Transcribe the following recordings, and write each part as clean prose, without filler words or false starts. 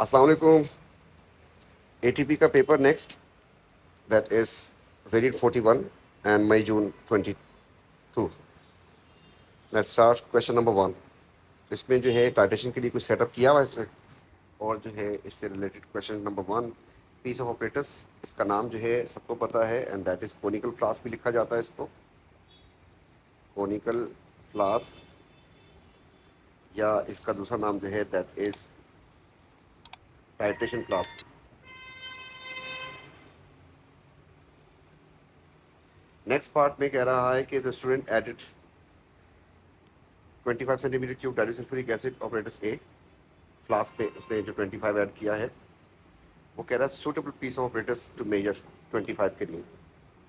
अस्सलाम वालेकुम। एटीपी का paper next, that is variant 41 and May June 22। Let's start question number 1। इसमें जो है टाइटेशन के लिए कुछ सेटअप किया हुआ है इसने, और जो है इससे related question number 1, piece of apparatus. इसका नाम जो है सबको पता है, and that is conical flask भी लिखा जाता है इसको, कोनिकल फ्लास्क, या इसका दूसरा नाम जो है that is titration flask. Next part में कह रहा है कि the student added 25 centimetre cube disulphuric acid apparatus A flask पे, उसने जो 25 ऐड किया है, वो कह रहा है suitable piece of apparatus to measure 25 के लिए।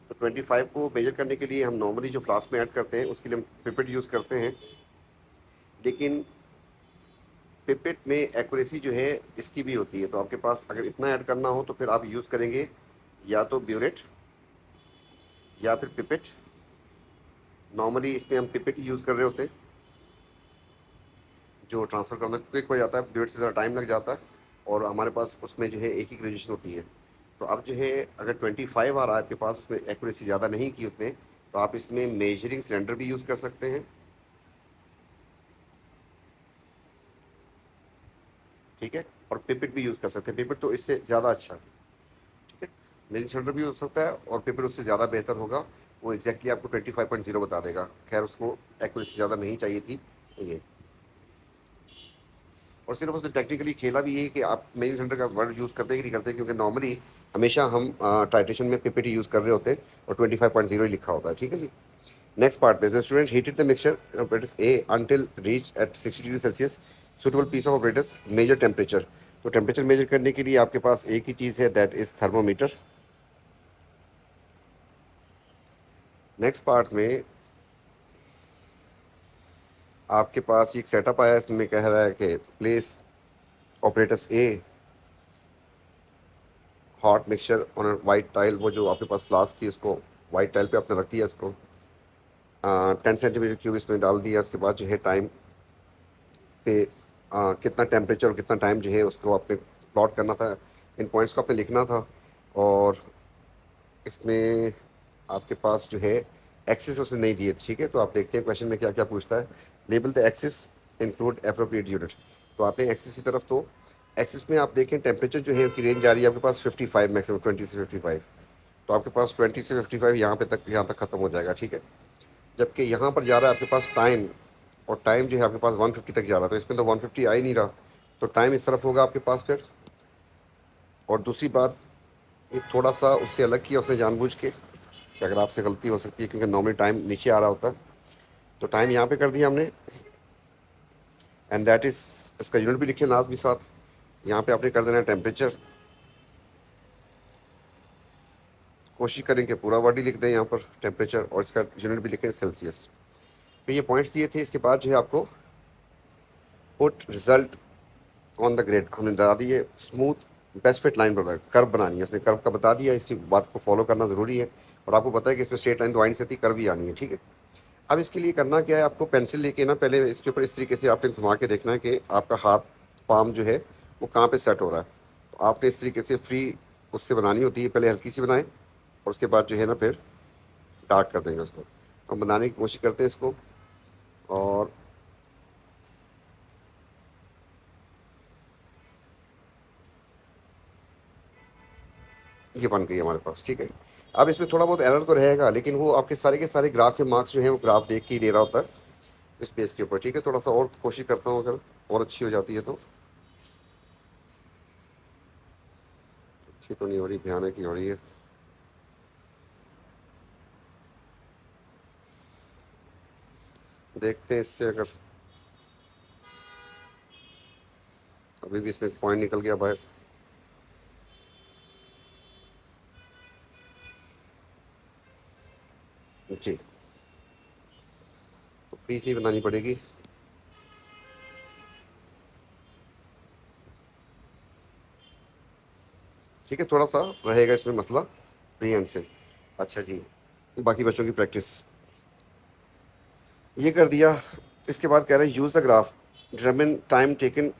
तो 25 को मेजर करने के लिए हम नॉर्मली जो फ्लास्क में ऐड करते हैं उसके लिए हम पिपेट यूज़ करते हैं, लेकिन पिपेट में एक्यूरेसी जो है इसकी भी होती है। तो आपके पास अगर इतना ऐड करना हो तो फिर आप यूज़ करेंगे या तो ब्यूरेट या फिर पिपेट। नॉर्मली इसमें हम पिपेट ही यूज़ कर रहे होते हैं, जो ट्रांसफ़र करना क्विक हो जाता है, ब्यूरेट से ज़्यादा टाइम लग जाता है, और हमारे पास उसमें जो है एक ही ग्रेजुएशन होती है। तो अब जो है अगर 25 आ रहा है आपके पास, उसमें एक्यूरेसी ज़्यादा नहीं की उसने, तो आप इसमें मेजरिंग सिलेंडर भी यूज़ कर सकते हैं, ठीक है, और पिपेट भी यूज़ कर सकते हैं। पिपेट तो इससे ज़्यादा अच्छा है, ठीक है। मेजरिंग सिलेंडर भी हो सकता है और पिपेट उससे ज़्यादा बेहतर होगा। वो एग्जैक्टली आपको 25.0 बता देगा। खैर उसको एक्यूरेसी ज़्यादा नहीं चाहिए थी, तो ये, और सिर्फ उसने टेक्निकली खेला भी ये कि आप मेजरिंग सिलेंडर का वर्ड यूज़ करते हैं कि नहीं करते, क्योंकि नॉर्मली हमेशा हम टाइट्रेशन में पिपेट यूज़ कर रहे होते हैं और 25.0 ही लिखा होता है, ठीक है जी। नेक्स्ट पार्ट में the student heated the mixture apparatus A until reach at 60 degree Celsius, suitable piece of apparatus measure temperature. तो टेम्परेचर मेजर करने के लिए आपके पास एक ही चीज़ है, that is thermometer. Next part में आपके पास एक सेटअप आया, इसमें कह रहा है कि place apparatus A hot mixture on white tile. वो जो आपके पास फ्लास्क थी उसको वाइट टाइल पे आपने रख दिया, इसको 10 सेंटीमीटर क्यूब इसमें डाल दिया। उसके बाद जो है टाइम पे कितना टेम्परेचर और कितना टाइम जो है उसको आपने प्लॉट करना था, इन पॉइंट्स को आपने लिखना था। और इसमें आपके पास जो है एक्सिस उसने नहीं दिए, ठीक है। तो आप देखते हैं क्वेश्चन में क्या क्या पूछता है। Label the axis, include appropriate unit. तो आते हैं एक्सिस की तरफ। तो एक्सिस में आप देखें टेम्परेचर जो है उसकी रेंज आ रही है आपके पास 55, मैक्सिमम 20 से 55। तो आपके पास 20 से 55 यहाँ तक ख़त्म हो जाएगा, ठीक है। जबकि यहाँ पर जा रहा है आपके पास टाइम, और टाइम जो है आपके पास 150 तक जा रहा है, तो इसमें तो 150 आ ही नहीं रहा। तो टाइम इस तरफ होगा आपके पास फिर। और दूसरी बात, ये थोड़ा सा उससे अलग किया उसने जानबूझ के, कि अगर आपसे गलती हो सकती है, क्योंकि नॉर्मली टाइम नीचे आ रहा होता है। तो टाइम यहाँ पे कर दिया हमने, एंड दैट इज़, इसका यूनिट भी लिखे लास्ट भी साथ। यहाँ पे आपने कर देना है टेम्परेचर। कोशिश करें कि पूरा वर्ड ही लिख दें यहाँ पर टेम्परेचर, और इसका यूनिट भी लिखें सेल्सियस। तो ये पॉइंट्स दिए थे। इसके बाद जो है आपको put result on the grade हमने डरा दिए। स्मूथ बेस्ट फिट लाइन बना, कर्व बनानी है, उसने कर्व का बता दिया। इसकी बात को फॉलो करना ज़रूरी है, और आपको पता है कि इसमें स्ट्रेट लाइन तो आ नहीं सकती, कर्व ही आनी है, ठीक है। अब इसके लिए करना क्या है, आपको पेंसिल लेके ना पहले इसके ऊपर इस तरीके से आपने घुमा के देखना है कि आपका हाथ पाम जो है वो कहाँ पे सेट हो रहा है। तो आपने इस तरीके से फ्री उससे बनानी होती है, पहले हल्की सी बनाएं, और उसके बाद जो है ना फिर डार्क कर देंगे उसको। हम बनाने की कोशिश करते हैं इसको, और ये बन गई हमारे पास, ठीक है। अब इसमें थोड़ा बहुत एरर तो रहेगा, लेकिन वो आपके सारे के सारे ग्राफ के मार्क्स जो हैं वो ग्राफ देख के ही दे रहा होता है इस पेज के ऊपर, ठीक है। थोड़ा सा और कोशिश करता हूँ, अगर और अच्छी हो जाती है तो। अच्छी तो नहीं हो रही, भयानक ही हो रही है। देखते हैं इससे अगर, अभी भी इसमें पॉइंट निकल गया बाहर। जी, तो फ्री से ही बनानी पड़ेगी। ठीक है, थोड़ा सा रहेगा इसमें मसला फ्री हैंड से। अच्छा जी, बाकी बच्चों की प्रैक्टिस ये कर दिया। इसके बाद कह रहे हैं use the graph determine time taken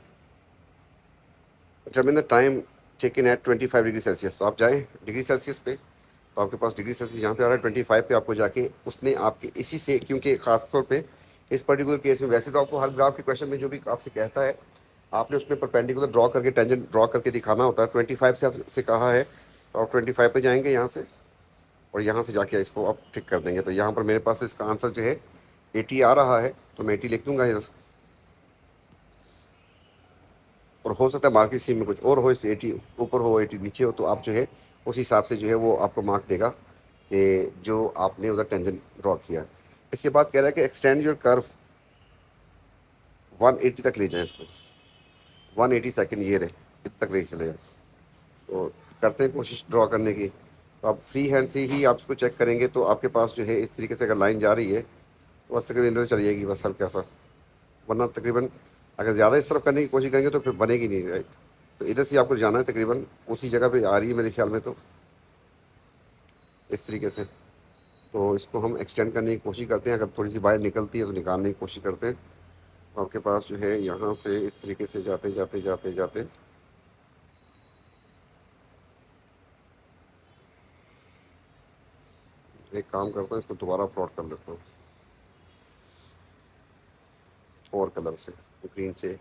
determine the time taken at 25 degree Celsius. तो आप जाएँ डिग्री सेल्सियस पे, तो आपके पास डिग्री सेल्सियस यहाँ पे आ रहा है 25 पे, आपको जाके उसने आपके इसी से, क्योंकि खास तौर पे इस पर्टिकुलर केस में, वैसे तो आपको हर ग्राफ के क्वेश्चन में जो भी आपसे कहता है आपने उसमें परपेंडिकुलर ड्रॉ करके, टेंजेंट ड्रॉ करके दिखाना होता है। 25 से आपसे कहा है, तो आप 25 पे जाएंगे यहाँ से, और यहाँ से जाके इसको आप टिक कर देंगे। तो यहाँ पर मेरे पास इसका आंसर जो है 80 आ रहा है, तो मैं 80 लिख दूंगा इधर। और हो सकता है मार्किंग स्कीम में कुछ और हो, इस 80 ऊपर हो 80 नीचे हो, तो आप जो है उस हिसाब से जो है वो आपको मार्क देगा कि जो आपने उधर टेंजेंट ड्रॉ किया। इसके बाद कह रहा है कि एक्सटेंड योर कर्व 180 तक ले जाएं इसको, 180 सेकंड ये रहे, इतने तक ले चले जाएं। तो करते हैं कोशिश ड्रॉ करने की। तो आप फ्री हैंड से ही आप इसको चेक करेंगे, तो आपके पास जो है इस तरीके से अगर लाइन जा रही है तो बस तकरीबन इधर चली जाएगी, बस हल्का सा। वरना तकरीबन अगर ज़्यादा इस तरफ करने की कोशिश करेंगे तो फिर बनेगी नहीं, राइट। तो इधर से आपको जाना है, तकरीबन उसी जगह पे आ रही है मेरे ख्याल में, तो इस तरीके से। तो इसको हम एक्सटेंड करने की कोशिश करते हैं, अगर थोड़ी सी बाहर निकलती है तो निकालने की कोशिश करते हैं। तो आपके पास जो है यहाँ से इस तरीके से जाते जाते जाते जाते एक काम करता हूँ, इसको दोबारा प्लॉट कर लेता हूँ और कलर से, ग्रीन से।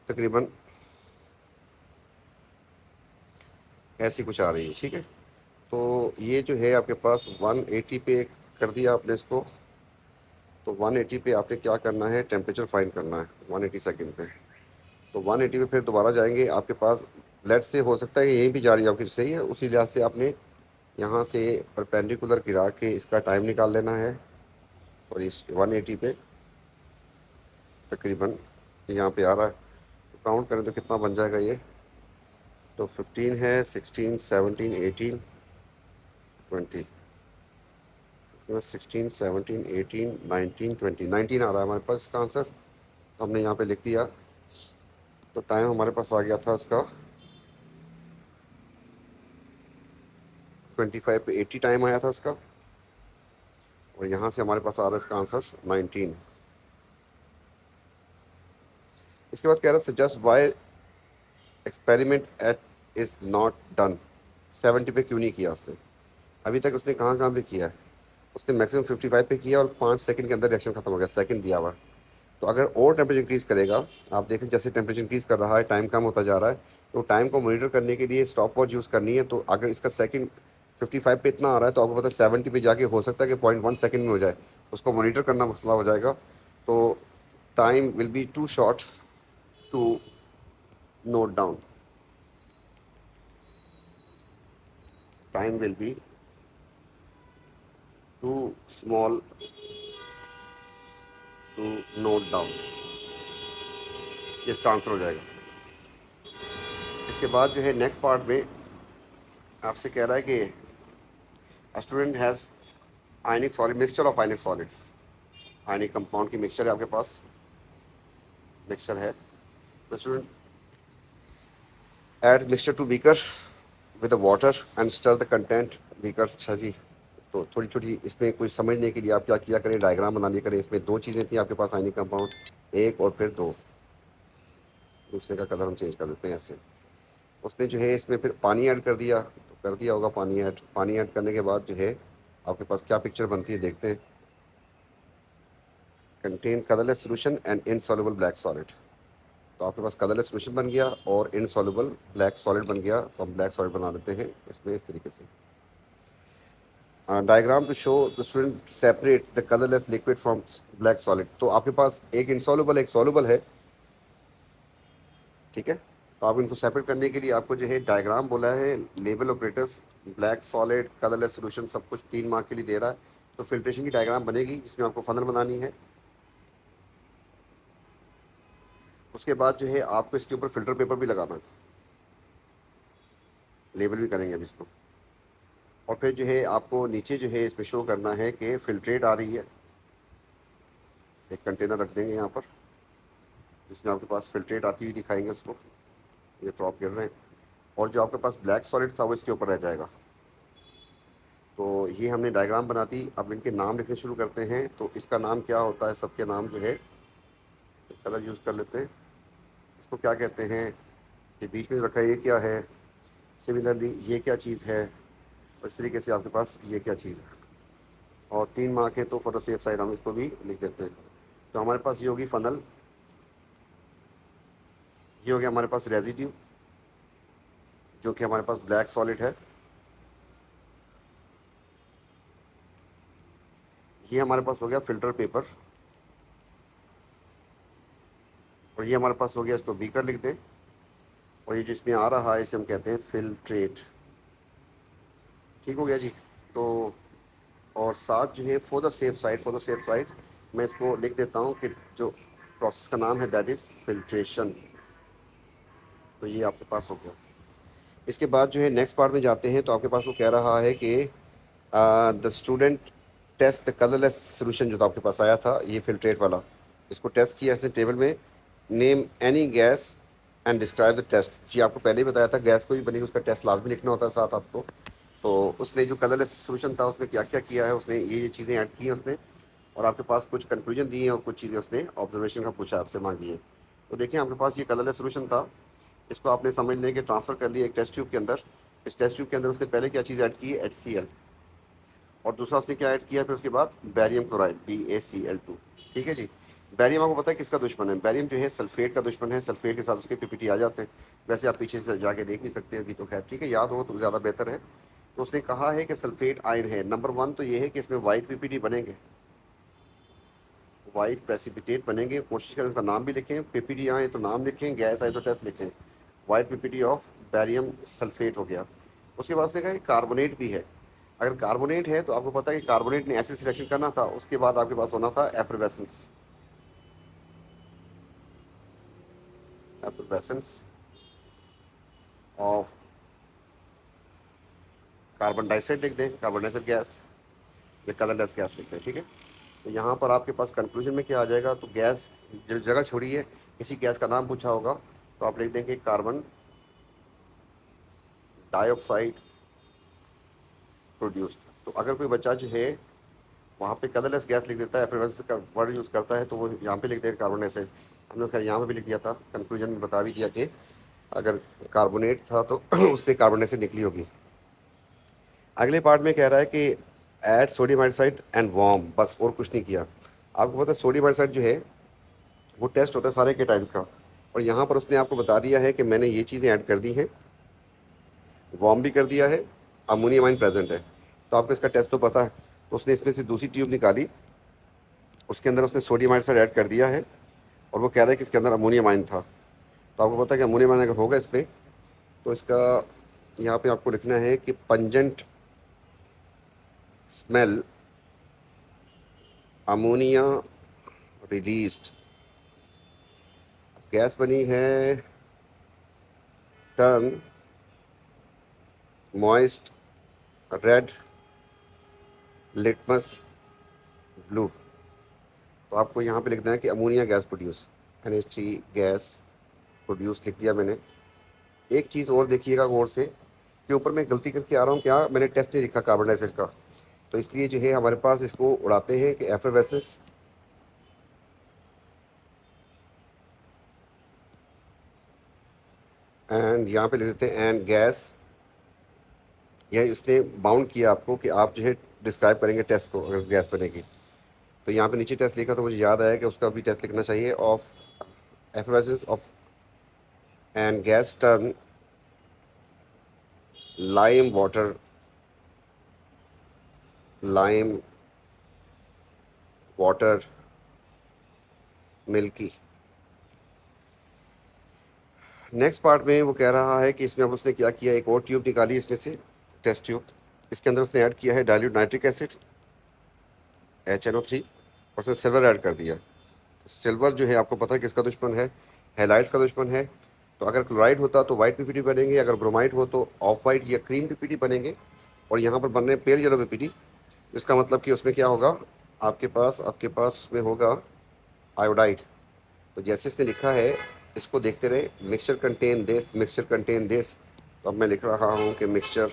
तकरीबन ऐसी कुछ आ रही है, ठीक है। तो ये जो है आपके पास 180 पे कर दिया आपने इसको। तो 180 पे आपने क्या करना है, टेम्परेचर फाइंड करना है 180 सेकंड पे। तो 180 पे फिर दोबारा जाएंगे, आपके पास लेट से हो सकता है कि यहीं भी जा रही है, फिर सही है, उसी लिहाज से आपने यहाँ से परपेंडिकुलर गिरा के इसका टाइम निकाल लेना है। सॉरी, 180 पे तकरीबन यहाँ पे आ रहा है, तो काउंट करें तो कितना बन जाएगा ये। तो 15 है, 16, 17, 18, 20, 16, 17, 18, 19, 20, 19 आ रहा है हमारे पास इसका आंसर। तो हमने यहाँ पे लिख दिया। तो टाइम हमारे पास आ गया था उसका 25 पे 80 टाइम आया था उसका, और यहाँ से हमारे पास आ रहा है इसका आंसर 19। इसके बाद कह रहा है suggest why experiment at is not done. 70 पे क्यों नहीं किया उसने, अभी तक उसने कहाँ कहाँ पे किया है। उसने मैक्सिमम 55 पे किया और 5 सेकंड के अंदर रिएक्शन खत्म हो गया, सेकंड दिया हुआ। तो अगर और टेम्परेचर इंक्रीज़ करेगा, आप देखें जैसे टेम्परेचर इंक्रीज़ कर रहा है टाइम कम होता जा रहा है, तो टाइम को मॉनिटर करने के लिए स्टॉप वॉच यूज़ करनी है। तो अगर इसका सेकंड 55 पे इतना आ रहा है, तो आपको पता है 70 पे जाके हो सकता है कि 0.1 सेकंड में हो जाए, उसको मॉनिटर करना मसला हो जाएगा। तो time will be too short to note down, time will be too small to note down, इसका आंसर हो जाएगा। इसके बाद जो है नेक्स्ट पार्ट में आपसे कह रहा है कि student has ionic solid mixture of ionic solids, ionic compound की मिक्सचर है आपके पास, मिक्सचर है। The student add mixture to beaker with water and stir the content beaker. अच्छा जी, तो थोड़ी छोटी इसमें कुछ समझने के लिए आप क्या किया करें, डायग्राम बना लिया करें। इसमें दो चीज़ें थी आपके पास आयनिक कंपाउंड, एक और फिर दो, दूसरे का कलर हम चेंज कर देते हैं ऐसे। उसने जो है इसमें फिर पानी ऐड कर दिया, तो कर दिया होगा पानी ऐड। पानी ऐड करने के बाद जो है आपके पास क्या पिक्चर बनती है देखते हैं। Contain colourless solution and insoluble black solid. तो आपके पास कलरलेस सोल्यूशन बन गया और इनसॉल्युबल ब्लैक सॉलिड बन गया। तो हम ब्लैक सॉलिड बना देते हैं इसमें इस तरीके से। Diagram to show the student separate the colourless liquid from black solid. तो आपके पास एक इनसॉल्युबल एक सॉल्युबल है, ठीक है। तो आप इनको सेपरेट करने के लिए आपको जो है डायग्राम बोला है, label operators, black solid, colourless solution, सब कुछ 3 मार्क के लिए दे रहा है। तो फिल्ट्रेशन की डायग्राम बनेगी जिसमें आपको फनल बनानी है। उसके बाद जो है आपको इसके ऊपर फिल्टर पेपर भी लगाना है, लेबल भी करेंगे अब इसको। और फिर जो है आपको नीचे जो है इसमें शो करना है कि फिल्ट्रेट आ रही है। एक कंटेनर रख देंगे यहाँ पर जिसमें आपके पास फिल्ट्रेट आती हुई दिखाएंगे उसको, ये ये ड्रॉप गिर रहे हैं, और जो आपके पास ब्लैक सॉलिड था वो इसके ऊपर रह जाएगा। तो ये हमने डायग्राम बना दी। अब इनके नाम लिखने शुरू करते हैं। तो इसका नाम क्या होता है, सबके नाम जो है कलर यूज़ कर लेते हैं। इसको क्या कहते हैं, ये बीच में रखा है ये क्या है, सिमिलरली ये क्या चीज़ है, और इस तरीके से आपके पास ये क्या चीज़ है। और 3 मार्क है तो फॉर द सेफ साइड हम इसको भी लिख देते हैं। तो हमारे पास ये होगी फनल, ये हो गया हमारे पास रेजिड्यू जो कि हमारे पास ब्लैक सॉलिड है, ये हमारे पास हो गया फिल्टर पेपर, और ये हमारे पास हो गया, इसको बीकर लिख दें, और ये जो इसमें आ रहा है इसे हम कहते हैं फिल्ट्रेट। ठीक हो गया जी। तो और साथ जो है for the safe side, for the safe side मैं इसको लिख देता हूँ कि जो प्रोसेस का नाम है दैट इज़ फिल्ट्रेशन। तो ये आपके पास हो गया। इसके बाद जो है नेक्स्ट पार्ट में जाते हैं। तो आपके पास वो कह रहा है कि the student test the colourless solution, जो तो आपके पास आया था ये फिल्ट्रेट वाला, इसको टेस्ट किया इसने टेबल में। Name any gas and describe the test. जी आपको पहले ही बताया था गैस कोई बनी उसका टेस्ट लाजमी लिखना होता है साथ आपको। तो उसने जो कलरलेस सोल्यूशन था उसमें क्या क्या किया है, उसने ये चीज़ें ऐड की हैं उसने, और आपके पास कुछ कंक्लूजन दिए हैं और कुछ चीज़ें उसने ऑब्जर्वेशन का पूछा आपसे मांगी है। तो देखिए आपके पास ये कलरलेस सोल्यूशन था, इसको आपने समझ लें कि ट्रांसफ़र कर लिया एक टेस्ट ट्यूब के अंदर। इस टेस्ट ट्यूब के अंदर उसने पहले क्या चीज़ ऐड की है, HCl, और दूसरा उसने क्या ऐड किया फिर उसके बाद बैरियम क्लोराइड BaCl2। ठीक है जी। बैरियम आपको पता है किसका दुश्मन है, बैरियम जो है सल्फेट का दुश्मन है। सल्फेट के साथ उसके PPT आ जाते हैं, वैसे आप पीछे से जाके देख नहीं सकते अभी तो खैर ठीक है, याद हो तो ज़्यादा बेहतर है। तो उसने कहा है कि सल्फेट आयन है। नंबर 1 तो ये है कि इसमें वाइट PPT बनेंगे, वाइट प्रेसिपिटेट बनेंगे। कोशिश करें उसका नाम भी लिखें, PPT आए तो नाम लिखें, गैस आए तो टेस्ट लिखें। White PPT of barium sulphate हो गया। उसके बाद से कहा कार्बोनेट भी है। अगर कार्बोनेट है तो आपको पता है कि कार्बोनेट ने ऐसे सिलेक्शन करना था, उसके बाद आपके पास होना था effervescence, effervescence of carbon dioxide लिख दें, कार्बन डाइऑक्साइड गैस, या कलरलेस गैस लिख दें। ठीक है। तो यहाँ पर आपके पास कंक्लूजन में क्या आ जाएगा, तो गैस जगह छोड़िए, किसी गैस का नाम पूछा होगा तो आप लिख देंगे कार्बन डाइऑक्साइड प्रोड्यूस्ड। तो अगर कोई बच्चा जो है वहाँ पे कलरलेस गैस लिख देता है, फिर वैसे का वर्ड यूज़ करता है, तो वो यहाँ पे लिख देगा कार्बन डाइऑक्साइड। हमने खैर यहाँ पे भी लिख दिया था, कंक्लूजन में बता भी दिया कि अगर कार्बोनेट था तो उससे कार्बन डाइऑक्साइड निकली होगी। अगले पार्ट में कह रहा है कि add sodium hydroxide and warm, बस और कुछ नहीं किया। आपको पता है सोडियम हाइड्रोक्साइड जो है वो टेस्ट होता है सारे के टाइम का, और यहाँ पर उसने आपको बता दिया है कि मैंने ये चीज़ें ऐड कर दी हैं, वार्म भी कर दिया है, अमोनियम आयन प्रेजेंट है। तो आपको इसका टेस्ट तो पता है। तो उसने इसमें से दूसरी ट्यूब निकाली, उसके अंदर उसने सोडियम हाइड्रोक्साइड ऐड कर दिया है, और वो कह रहा है कि इसके अंदर अमोनियम आयन था। तो आपको पता है कि अमोनियम आयन अगर होगा इसमें, तो इसका यहाँ पे आपको लिखना है कि pungent smell ammonia released. Gas बनी है turn moist red litmus blue. तो आपको यहाँ पे लिखना है कि ammonia gas produce, NH3 gas produce लिख दिया मैंने। एक चीज़ और देखिएगा गौर से कि ऊपर मैं गलती करके आ रहा हूँ, क्या मैंने टेस्ट नहीं लिखा कार्बन डाइऑक्साइड का, तो इसलिए जो है हमारे पास इसको उड़ाते हैं कि एफरवेसेंस एंड यहाँ पे लिख देते हैं एंड गैस। यह उसने बाउंड किया आपको कि आप जो है डिस्क्राइब करेंगे टेस्ट को अगर गैस बनेगी। तो यहाँ पे नीचे टेस्ट लिखा तो मुझे याद आया कि उसका भी टेस्ट लिखना चाहिए of effervescence of and gas turn lime water, lime water milky. Next part में वो कह रहा है कि इसमें अब उसने क्या किया, एक और ट्यूब निकाली इसमें से, टेस्ट ट्यूब। इसके अंदर उसने ऐड किया है डाइल्यूट नाइट्रिक एसिड HNO3, और उसने सिल्वर ऐड कर दिया। सिल्वर जो है आपको पता है किसका दुश्मन है, हेलाइड्स का दुश्मन है। तो अगर क्लोराइड होता तो वाइट PPT बनेंगे, अगर ब्रोमाइड हो तो ऑफ वाइट या क्रीम PPT बनेंगे, और यहाँ पर बन रहे पेल येलो PPT। इसका मतलब कि उसमें क्या होगा, आपके पास उसमें होगा आयोडाइड। तो जैसे इसने लिखा है इसको देखते रहे, mixture contain this, mixture contain this. तो अब मैं लिख रहा हूँ कि मिक्सचर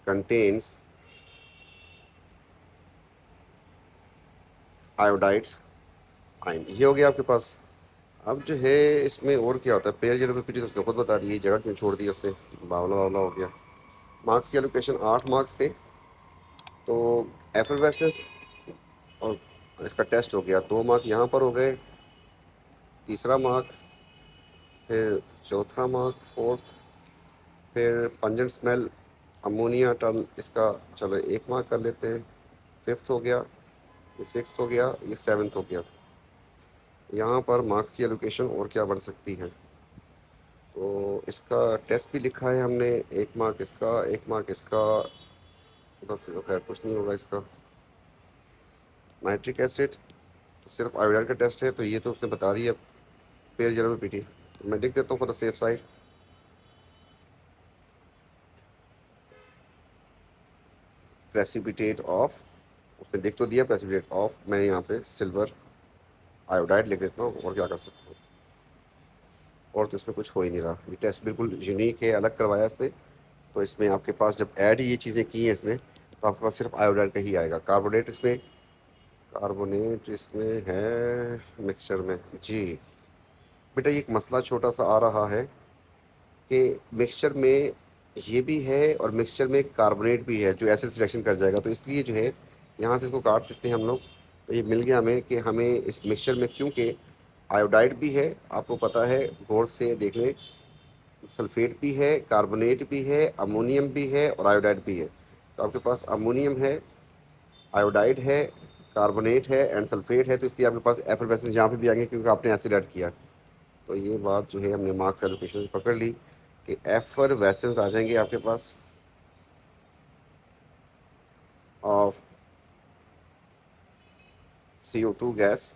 कंटेन्स आयोडाइड आयन, ये हो गया आपके पास। अब जो है इसमें और क्या होता है, पेयर जीरो पे पीटी, तो उसने खुद बता दी, जगह क्यों छोड़ दी उसने, बावला बावला हो गया। मार्क्स की एलोकेशन 8 मार्क्स थे, तो एफरवेसेंस और इसका टेस्ट हो गया, 2 मार्क यहाँ पर हो गए, तीसरा मार्क, फिर चौथा मार्क, फोर्थ, फिर पंजेंट स्मेल, अमोनिया टर्न, इसका चलो 1 मार्क कर लेते हैं, फिफ्थ हो गया, ये सिक्स्थ हो गया, ये सेवन्थ हो गया। यहाँ पर मार्क्स की एलोकेशन और क्या बन सकती है, तो इसका टेस्ट भी लिखा है हमने, 1 मार्क इसका, 1 मार्क इसका, उधर से तो खैर कुछ नहीं होगा इसका। नाइट्रिक एसिड तो सिर्फ आयोडाइड का टेस्ट है, तो ये तो उसने बता दिया, पेयर जीरो में पीटी। तो मैं लिख देता हूँ for the safe side, precipitate of, उसने लिख तो दिया प्रेसिपिटेट ऑफ, मैं यहाँ पे सिल्वर आयोडाइड लिख देता हूँ, और क्या कर सकता हूँ, और तो इसमें कुछ हो ही नहीं रहा। ये टेस्ट बिल्कुल यूनिक है, अलग करवाया इसने, तो इसमें आपके पास जब ऐड ये चीज़ें की हैं इसने, तो आपके पास सिर्फ आयोडाइड का ही आएगा। कार्बोनेट इसमें, कार्बोनेट इसमें है मिक्सचर में जी। बेटा ये एक मसला छोटा सा आ रहा है कि मिक्सचर में ये भी है और मिक्सचर में कार्बोनेट भी है जो एसिड सिलेक्शन कर जाएगा, तो इसलिए जो है यहाँ से इसको काट देते हैं हम लोग। तो ये मिल गया हमें कि हमें इस मिक्सचर में, क्योंकि आयोडाइड भी है, आपको पता है, गौर से देख लें, सल्फेट भी है, कार्बोनेट भी है, अमोनियम भी है और आयोडाइड भी है। तो आपके पास अमोनियम है, आयोडाइड है, कार्बोनेट है एंड सल्फेट है, तो इसलिए आपके पास एफरवेसेंस यहाँ पे भी आएंगे क्योंकि आपने एसिड ऐड किया। तो ये बात जो है हमने मार्क्स एलोकेशन से पकड़ ली कि एफरवेसेंस आ जाएंगे आपके पास ऑफ CO2 गैस,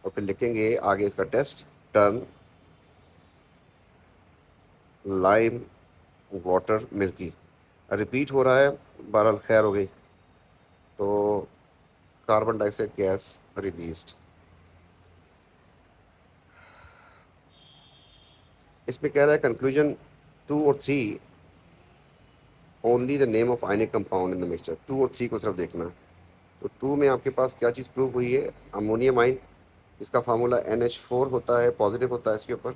और फिर लिखेंगे आगे इसका test, turn lime water milky, repeat हो रहा है, बहरहाल खैर हो गई। तो कार्बन डाइऑक्साइड गैस रिलीज्ड, इसमें कह रहा है कंक्लूजन 2 और 3 only the name of ionic compound in the mixture, 2 और 3 को सिर्फ देखना है। तो 2 में आपके पास क्या चीज़ प्रूव हुई है, अमोनियम आइन, इसका फार्मूला NH4 होता है, पॉजिटिव होता है इसके ऊपर।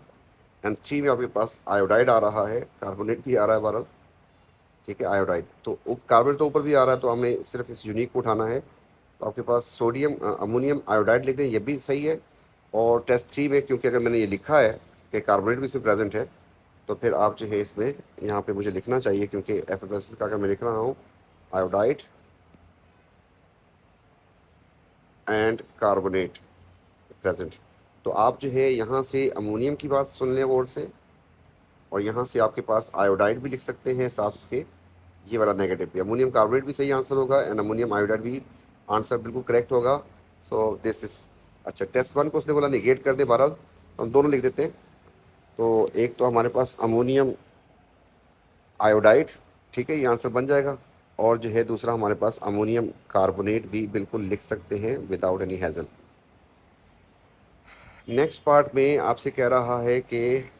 एंड 3 में आपके पास आयोडाइड आ रहा है, कार्बोनेट भी आ रहा है बहरहाल, ठीक है, आयोडाइड, तो कार्बोनेट तो ऊपर भी आ रहा है, तो हमें सिर्फ इस यूनिक को उठाना है। तो आपके पास सोडियम अमोनियम आयोडाइड लिख दें, ये भी सही है। और टेस्ट 3 में क्योंकि अगर मैंने ये लिखा है कि कार्बोनेट भी इसमें प्रेजेंट है, तो फिर आप जो है इसमें यहाँ पे मुझे लिखना चाहिए, क्योंकि एफएफएस का अगर मैं लिख रहा हूँ आयोडाइड एंड कार्बोनेट प्रेजेंट, तो आप जो है यहाँ से अमोनियम की बात सुन लें गौर से, और यहाँ से आपके पास आयोडाइड भी लिख सकते हैं साथ उसके, ये वाला नेगेटिव भी, अमोनियम कार्बोनेट भी सही आंसर होगा एंड अमोनियम आयोडाइड भी आंसर बिल्कुल करेक्ट होगा। सो दिस इज, अच्छा टेस्ट 1 को उसने बोला निगेट कर दे, बहरहाल तो हम दोनों लिख देते हैं। तो एक तो हमारे पास अमोनियम आयोडाइड, ठीक है, ये आंसर बन जाएगा, और जो है दूसरा हमारे पास अमोनियम कार्बोनेट भी बिल्कुल लिख सकते हैं without any hassle. Next part में आपसे कह रहा है कि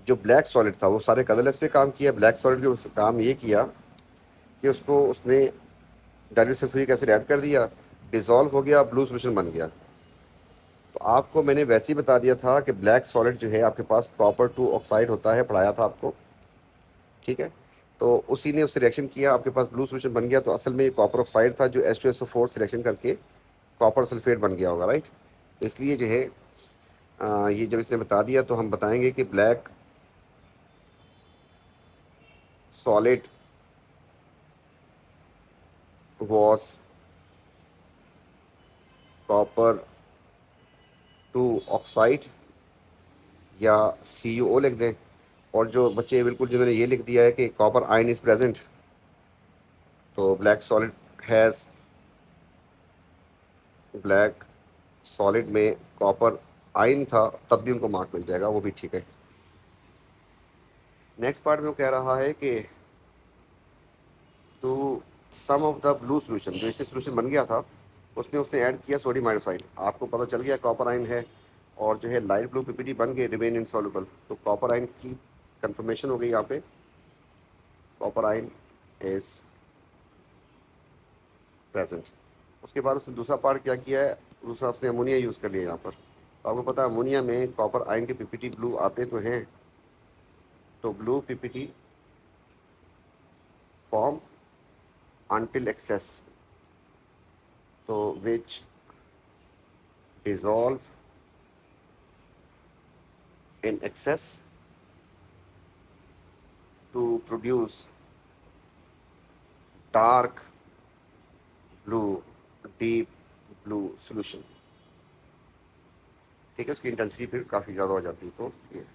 जो ब्लैक सॉलिड था वो सारे कलरलेस पे काम किया, ब्लैक सॉलिड के काम ये किया कि उसको उसने डाइल्यूट सल्फ्यूरिक एसिड ऐड कर दिया, डिज़ोल्व हो गया, ब्लू सोल्यूशन बन गया। तो आपको मैंने वैसे ही बता दिया था कि ब्लैक सॉलिड जो है आपके पास कॉपर 2 ऑक्साइड होता है, पढ़ाया था आपको, ठीक है। तो उसी ने उससे रिएक्शन किया, आपके पास ब्लू सोल्यूशन बन गया, तो असल में ये कॉपर ऑक्साइड था जो H2SO4 सिलेक्शन करके कॉपर सल्फेट बन गया होगा, राइट। तो इसलिए जो है ये जब इसने बता दिया तो हम बताएंगे कि black solid was copper 2 oxide, या CuO लिख दें। और जो बच्चे बिल्कुल जिन्होंने ये लिख दिया है कि कॉपर आयन इज प्रेजेंट, तो black solid has, black solid में कॉपर आयन था, तब भी उनको मार्क मिल जाएगा, वो भी ठीक है। नेक्स्ट पार्ट में वो कह रहा है कि to some of the blue solution, जो इससे सोल्यूशन बन गया था, उसमें उसने ऐड किया सोडियम हाइड्रोक्साइड, आपको पता चल गया कॉपर आयन है, और जो है लाइट ब्लू पीपीटी बन के रिमेन इनसॉल्युबल, तो कॉपर आयन की कंफर्मेशन हो गई यहाँ पे, कॉपर आयन इज प्रेजेंट। उसके बाद उसने दूसरा पार्ट क्या किया है, दूसरा उसने अमोनिया यूज़ कर लिया यहाँ पर। तो आपको पता है अमोनिया में कॉपर आयन के पीपीटी ब्लू आते तो हैं, तो blue PPT form until excess, तो which dissolve in excess to produce dark blue, deep blue solution। ठीक है, उसकी इंटेंसिटी फिर काफ़ी ज़्यादा हो जाती है। तो ये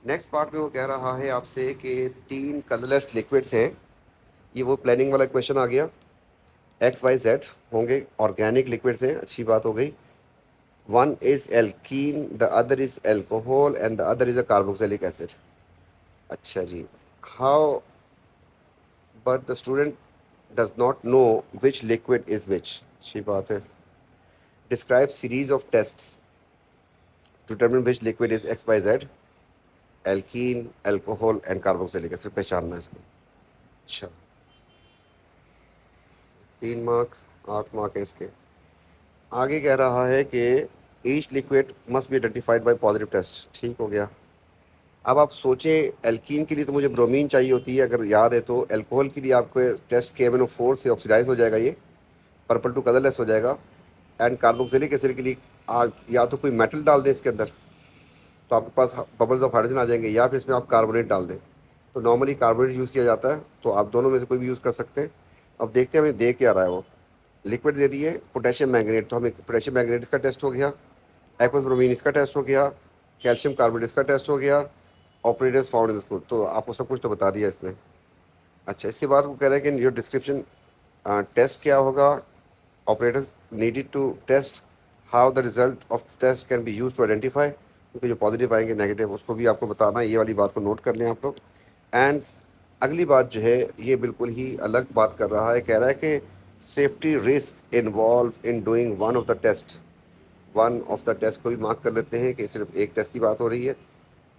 नेक्स्ट पार्ट में वो कह रहा है आपसे कि 3 कलरलेस लिक्विड्स हैं, ये वो प्लानिंग वाला क्वेश्चन आ गया। एक्स वाई जेड होंगे, ऑर्गेनिक लिक्विड्स हैं, अच्छी बात हो गई। One is alkene, the other is alcohol and the other is a carboxylic acid. अच्छा जी, how but the student does not know which liquid is which. अच्छी बात है। Describe series of tests to determine which liquid is X Y Z, alkene, alcohol and carboxylic acid, पहचानना है इसको। अच्छा, 3 mark, 8 mark है इसके। आगे कह रहा है कि each liquid must be identified by positive test. ठीक हो गया। अब आप सोचें, एल्कीन के लिए तो मुझे ब्रोमीन चाहिए होती है, अगर याद है तो एल्कोहल के लिए आपको टेस्ट KMnO4 से ऑक्सीडाइज हो जाएगा, ये पर्पल टू कलरलेस हो जाएगा। एंड कार्बोक्सिलिक एसिड के लिए आप या तो कोई मेटल डाल दें इसके अंदर, तो आपके पास बबल्स ऑफ हाइड्रोजन आ जाएंगे, या फिर इसमें आप कार्बोनेट डाल दें। तो नॉर्मली कार्बोनेट यूज़ किया जाता है, तो आप दोनों में से कोई भी यूज़ कर सकते हैं। अब देखते हैं हमें दे क्या रहा है वो। लिक्विड दे दिए पोटेशियम मैंगनेट, तो हमें पोटेशियम मैंगनेट इसका टेस्ट हो गया, एक्वस ब्रोमीन इसका टेस्ट हो गया, कैल्शियम कार्बोनेट इसका टेस्ट हो गया, ऑपरेटर्स फाउंड इन स्कूल, तो आपको सब कुछ तो बता दिया इसने। अच्छा, इसके बाद वो कह रहे हैं कि योर डिस्क्रिप्शन टेस्ट क्या होगा, operators needed to test how the result of test can be use to identify, क्योंकि जो पॉजिटिव आएंगे नेगेटिव उसको भी आपको बताना है, ये वाली बात को नोट कर लें आप लोग। एंड अगली बात जो है ये बिल्कुल ही अलग बात कर रहा है, कह रहा है कि safety risk involve in doing one of the test. One of the test को भी मार्क कर लेते हैं कि सिर्फ एक टेस्ट की बात हो रही है,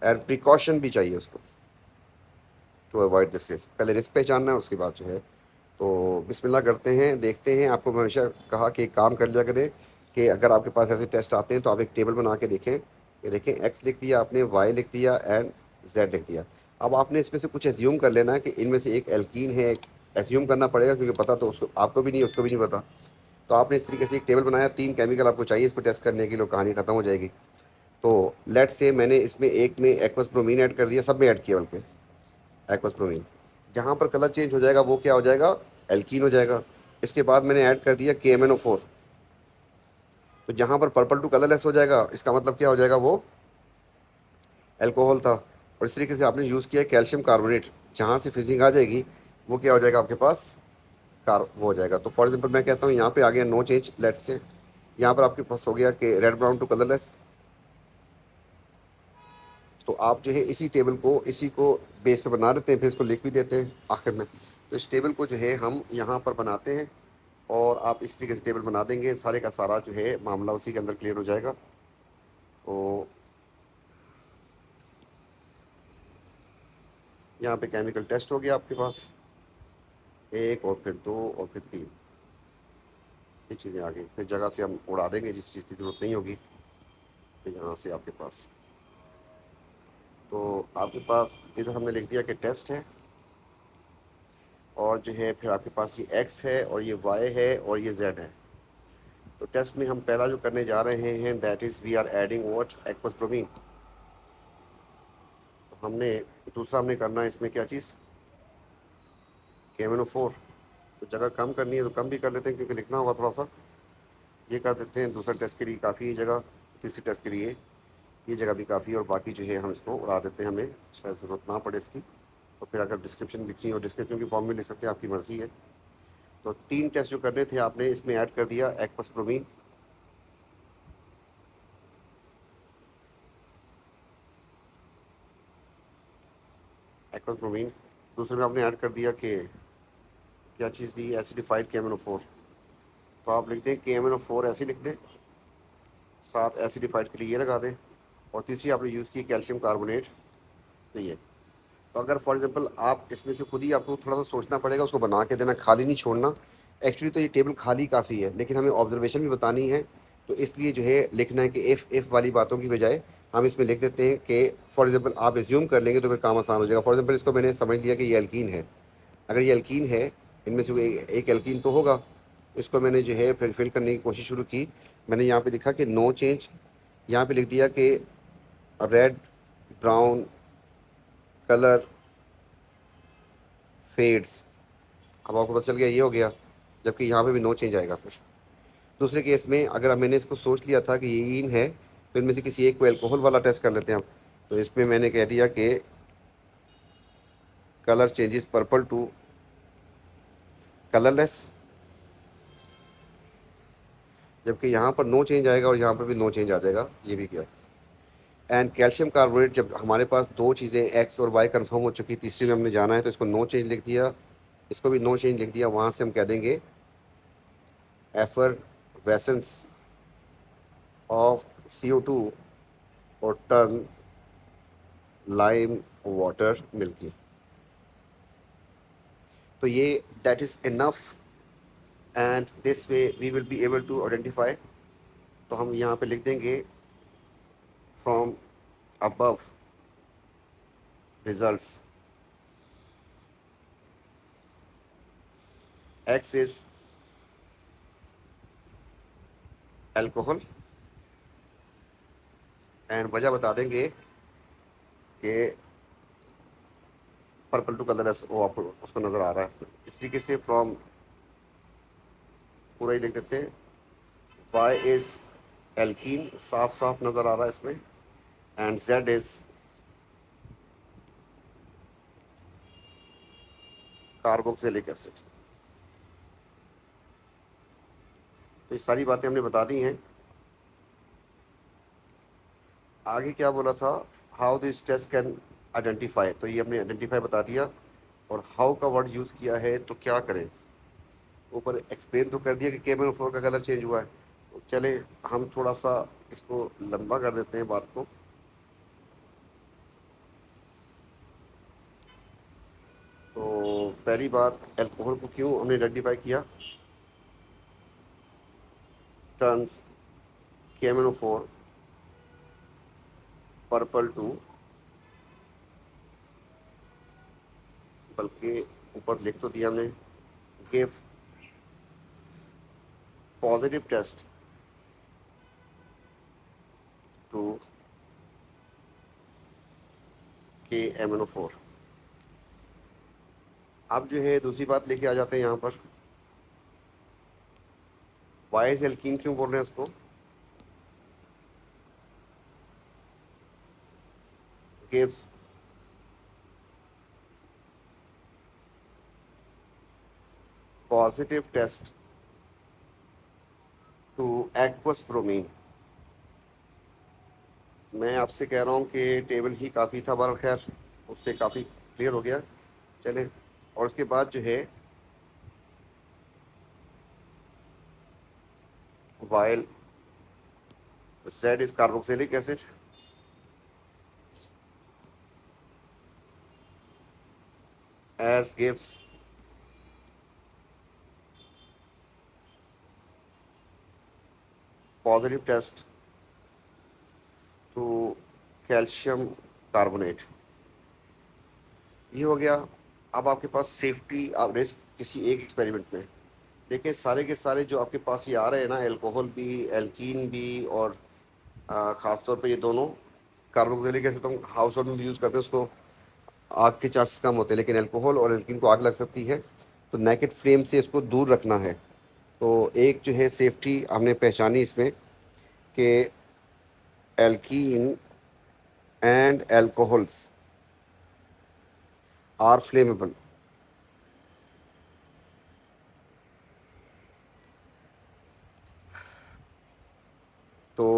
एंड प्रिकॉशन भी चाहिए उसको टू अवॉइड दिस रिस्क। पहले रिस्क पहचानना है, उसके बाद जो है तो बिस्मिल्लाह करते हैं, देखते हैं। आपको मैं हमेशा कहा कि एक काम कर लिया करें कि अगर आपके पास ऐसे टेस्ट आते हैं तो आप एक टेबल बना के देखें। ये देखें, एक्स लिख दिया आपने, वाई लिख दिया एंड जेड लिख दिया। अब आपने इसमें से कुछ एज्यूम कर लेना है कि इनमें से एक एल्कीन है, एज्यूम करना पड़ेगा क्योंकि पता तो उसको आपको भी नहीं, उसको भी नहीं पता। तो आपने इस तरीके से एक टेबल बनाया, 3 केमिकल आपको चाहिए इसको टेस्ट करने के लिए, कहानी ख़त्म हो जाएगी। तो लेट्स से मैंने इसमें एक में एक्वस ब्रोमीन ऐड कर दिया, सब में ऐड किया बल्कि एक्वस ब्रोमीन। जहाँ पर कलर चेंज हो जाएगा वो क्या हो जाएगा, एल्कीन हो जाएगा। इसके बाद मैंने ऐड कर दिया KMnO4, तो जहाँ पर पर्पल टू कलरलेस हो जाएगा इसका मतलब क्या हो जाएगा, वो एल्कोहल था। और इस तरीके से आपने यूज़ किया कैल्शियम कार्बोनेट, जहाँ से फिजिंग आ जाएगी वो क्या हो जाएगा आपके पास, कार वो हो जाएगा। तो फॉर एग्जाम्पल मैं कहता हूँ यहाँ पे आ गया नो चेंज, लेट्स से यहाँ पर आपके पास हो गया कि रेड ब्राउन टू कलरलेस। तो आप जो है इसी टेबल को, इसी को बेस पे बना देते हैं, फिर इसको लिख भी देते हैं आखिर में। तो इस टेबल को जो है हम यहाँ पर बनाते हैं, और आप इस तरीके से टेबल बना देंगे, सारे का सारा जो है मामला उसी के अंदर क्लियर हो जाएगा। तो यहाँ पे केमिकल टेस्ट हो गया आपके पास, एक और फिर दो और फिर तीन, ये चीज़ें आ गई। फिर जगह से हम उड़ा देंगे जिस चीज़ की ज़रूरत नहीं होगी, तो यहाँ से आपके पास, तो आपके पास इधर हमने लिख दिया कि टेस्ट है, और जो है फिर आपके पास ये एक्स है और ये वाई है और ये जेड है। तो टेस्ट में हम पहला जो करने जा रहे हैं that is we are adding what, aqueous bromine. तो हमने दूसरा हमने करना है इसमें क्या चीज़, KMnO4। तो जगह कम करनी है तो कम भी कर लेते हैं क्योंकि लिखना होगा थोड़ा सा, ये कर देते हैं। दूसरे टेस्ट के लिए काफ़ी है जगह, तीसरे टेस्ट के लिए ये जगह भी काफ़ी है, और बाकी जो है हम इसको उड़ा देते हैं, हमें शायद ज़रूरत ना पड़े इसकी। तो फिर अगर डिस्क्रिप्शन लिखनी हो डिस्क्रिप्शन की फॉर्म में लिख सकते हैं, आपकी मर्ज़ी है। तो 3 टेस्ट जो करने थे आपने इसमें ऐड कर दिया एक्वस ब्रोमीन, एक्वस ब्रोमीन। दूसरे में आपने ऐड कर दिया कि क्या चीज़ दी, एसिडिफाइड KMnO4। तो तो आप लिख दें KMnO4 ऐसे लिख दें, साथ एसिडिफाइड के लिए ये लगा दें, और तीसरी आपने यूज़ की कैल्शियम कार्बोनेट। तो ये, तो अगर फॉर एग्जांपल आप इसमें से खुद ही आपको थोड़ा सा सोचना पड़ेगा, उसको बना के देना, खाली नहीं छोड़ना। एक्चुअली तो ये टेबल खाली काफ़ी है, लेकिन हमें ऑब्जर्वेशन भी बतानी है, तो इसलिए जो है लिखना है कि इफ़ वाली बातों की बजाय हम इसमें लिख देते हैं कि फॉर एग्जांपल आप एज्यूम कर लेंगे तो फिर काम आसान हो जाएगा। फॉर एग्जांपल इसको मैंने समझ लिया कि ये एल्कीन है, अगर ये एल्कीन है, इनमें से कोई एक एल्कीन तो होगा। इसको मैंने जो है फिर फिल करने की कोशिश शुरू की। मैंने यहाँ पे लिखा कि नो चेंज, यहाँ पे लिख दिया कि रेड ब्राउन कलर फेड्स। अब आपको पता चल गया ये हो गया, जबकि यहाँ पे भी नो चेंज आएगा कुछ। दूसरे केस में अगर मैंने इसको सोच लिया था कि ये इन है, तो इनमें से किसी एक को एल्कोहल वाला टेस्ट कर लेते हैं हम। तो इसमें मैंने कह दिया कि colour changes purple to colourless, जबकि यहाँ पर नो चेंज आएगा और यहाँ पर भी नो चेंज आ जाएगा, ये भी किया। एंड कैल्शियम कार्बोनेट, जब हमारे पास दो चीज़ें एक्स और वाई कंफर्म हो चुकी, तीसरी में हमने जाना है, तो इसको नो चेंज लिख दिया, इसको भी नो चेंज लिख दिया। वहाँ से हम कह देंगे एफरवेसेंस ऑफ CO2 और टर्न लाइम वाटर मिल्की। तो ये that is enough, and this way we will be able to identify. तो हम यहाँ पे लिख देंगे from above results X is alcohol, and वजह बता देंगे कि पर्पल टू कलर वो आपको उसको नज़र आ रहा है इसमें। इस तरीके से फ्रॉम पूरा ही लिख देते हैं। वाई इज एल्कीन, साफ साफ नज़र आ रहा है इसमें, and Z is carboxylic acid. तो ये सारी बातें हमने बता दी हैं। आगे क्या बोला था, how this test can identify, तो ये हमने आइडेंटिफाई बता दिया। और हाउ का वर्ड यूज़ किया है, तो क्या करें, ऊपर एक्सप्लेन तो कर दिया कि KMnO4 का कलर चेंज हुआ है। तो चले हम थोड़ा सा इसको लंबा कर देते हैं बात को। तो पहली बात, अल्कोहल को क्यों हमने आइडेंटिफाई किया, टर्न्स KMnO4 पर्पल टू, बल्कि ऊपर लिख तो दिया हमने, give positive test to KMnO4। अब जो है दूसरी बात लेके आ जाते हैं यहाँ पर, वाई इज एल्कीन क्यों बोल रहे हैं उसको, gives positive test to aqueous bromine. मैं आपसे कह रहा हूँ कि टेबल ही काफ़ी था, बहरहाल खैर उससे काफ़ी क्लियर हो गया। चले, और उसके बाद जो है while Z is carboxylic acid, as gives positive test to calcium carbonate। ये हो गया। अब आपके पास सेफ्टी आप रिस्क किसी एक एक्सपेरिमेंट में, देखिए सारे के सारे जो आपके पास ये आ रहे हैं ना, अल्कोहल भी एल्कीन भी, और ख़ास तौर पे ये दोनों कार्बोक्सिलिक एसिड, तो हम हाउस होल्ड में भी यूज़ करते हैं उसको, आग के चांसेस कम होते हैं, लेकिन अल्कोहल और एल्कीन को आग लग सकती है। तो नेकेड फ्लेम से इसको दूर रखना है। तो एक जो है सेफ्टी हमने पहचानी इसमें कि alkene and alcohols are flammable. तो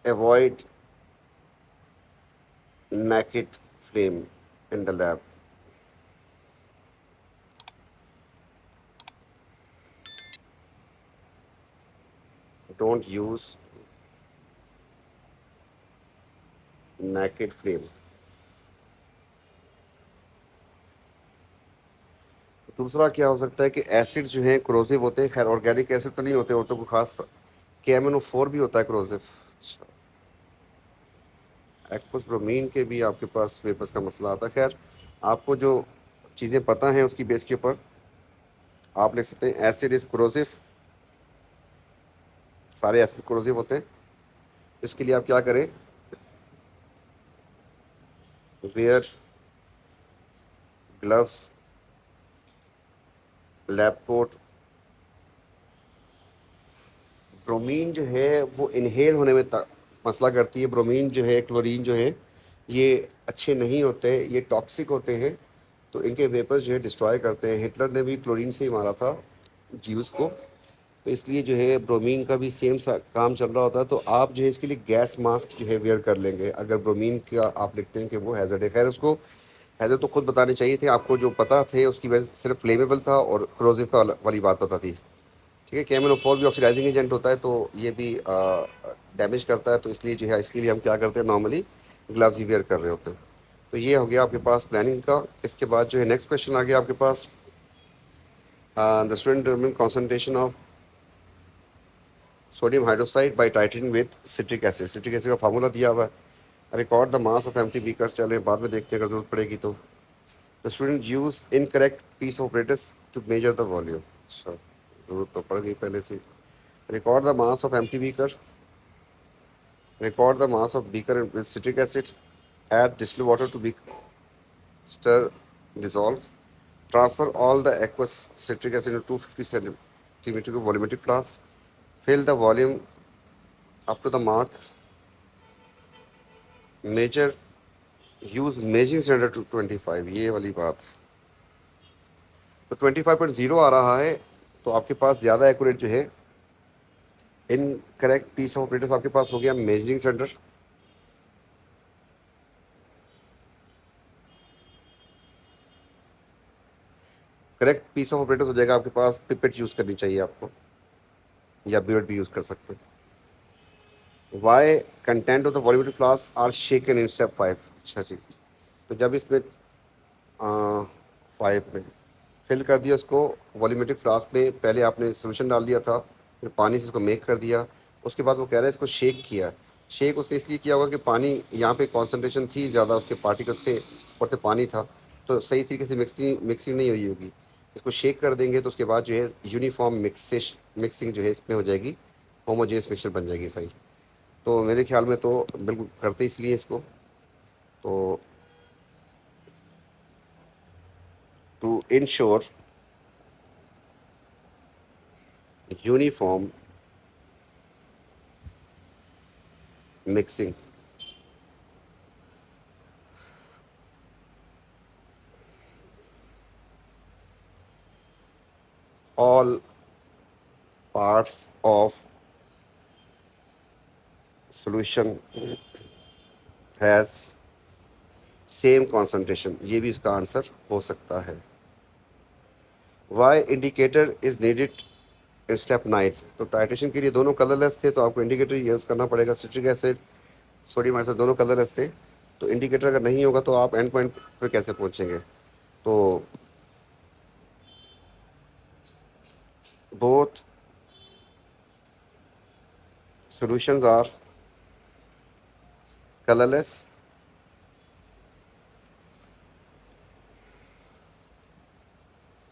avoid naked flame in the lab। Don't use naked flame। दूसरा क्या हो सकता है कि एसिड जो है क्रोजिव होते हैं, खैर ऑर्गेनिक एसिड तो नहीं होते और तो कोई खास, KMnO4 भी होता है क्रोजिव। अच्छा, एक्वस ब्रोमीन के भी आपके पास वेपर्स का मसला आता है। खैर, आपको जो चीज़ें पता हैं उसकी बेस के ऊपर आप लिख सकते हैं एसिड इज क्रोजिव, सारे एसिड क्रोजिव होते हैं। इसके लिए आप क्या करें, wear gloves, lab coat. Bromine जो है वो इनहेल होने में मसला करती है। ब्रोमीन जो है, क्लोरीन जो है, ये अच्छे नहीं होते, ये टॉक्सिक होते हैं, तो इनके वेपर्स जो है डिस्ट्रॉय करते हैं। हिटलर ने भी क्लोरीन से ही मारा था जीव्स को, तो इसलिए जो है ब्रोमीन का भी सेम सा काम चल रहा होता है। तो आप जो है इसके लिए गैस मास्क जो है वेयर कर लेंगे अगर ब्रोमीन का आप लिखते हैं कि वो हैज़र्ड है। खैर, उसको हैज़र्ड तो खुद बताने चाहिए थे आपको, जो पता थे उसकी वजह से सिर्फ फ्लेमेबल था और क्रोजिव का वाली बात पता थी। ठीक है, KMnO4 भी ऑक्सीडाइजिंग एजेंट होता है, तो ये भी डैमेज करता है, तो इसलिए जो है इसके लिए हम क्या करते हैं, नॉर्मली ग्लव्स ही वेयर कर रहे होते हैं। तो ये हो गया आपके पास प्लानिंग का। इसके बाद जो है नेक्स्ट क्वेश्चन आ गया आपके पास, the student determine concentration of sodium hydroxide by titrating with citric acid. Citric acid का फार्मूला दिया हुआ है। Record the mass of empty beakers, चले बाद में देखते हैं अगर जरूरत पड़ेगी तो। The student use incorrect piece of operators to measure the volume. अच्छा, जरूरत तो पड़ गई पहले से। Record the mass of empty beaker, record the mass of beaker with citric acid, add distilled water to be stir, dissolve, transfer all the aqueous citric acid into 250 centimeter volumetric flask, fill the volume up to the mark, measure, use measuring standard to 25। ये वाली बात तो 25.0 आ रहा है, तो आपके पास ज़्यादा accurate जो है in correct piece of operators आपके पास हो गया measuring standard. Correct piece of operators हो जाएगा आपके पास, पिपेट यूज़ करनी चाहिए आपको, या बियर्ड भी यूज़ कर सकते हैं। Why content of the volumetric flask are shaken in step 5। अच्छा जी, तो जब इसमें 5 में फिल कर दिया उसको वॉल्यूमेट्रिक फ्लास्क में, पहले आपने सोल्यूशन डाल दिया था, फिर पानी से इसको मेक कर दिया, उसके बाद वो कह रहा है इसको शेक किया। शेक उसने इसलिए किया होगा कि पानी यहाँ पे कॉन्सेंट्रेशन थी ज़्यादा, उसके पार्टिकल्स थे और से पानी था, तो सही तरीके से मिक्सिंग मिक्सिंग नहीं हुई होगी। इसको शेक कर देंगे तो उसके बाद जो है यूनिफॉर्म मिक्सिंग जो है इसमें हो जाएगी, होमोजेनियस मिक्सचर बन जाएगी सही। तो मेरे ख्याल में तो बिल्कुल करते इसलिए इसको, तो to ensure uniform mixing all parts of solution has same concentration, ये भी इसका आंसर हो सकता है। Why indicator is needed in step 9। तो टाइट्रेशन के लिए दोनों कलरलेस थे, तो आपको इंडिकेटर यूज़ करना पड़ेगा। सिट्रिक एसिड, सोडियम एसिड दोनों कलरलेस थे, तो इंडिकेटर अगर नहीं होगा तो आप एंड पॉइंट पे कैसे पहुंचेंगे। तो both solutions are colorless,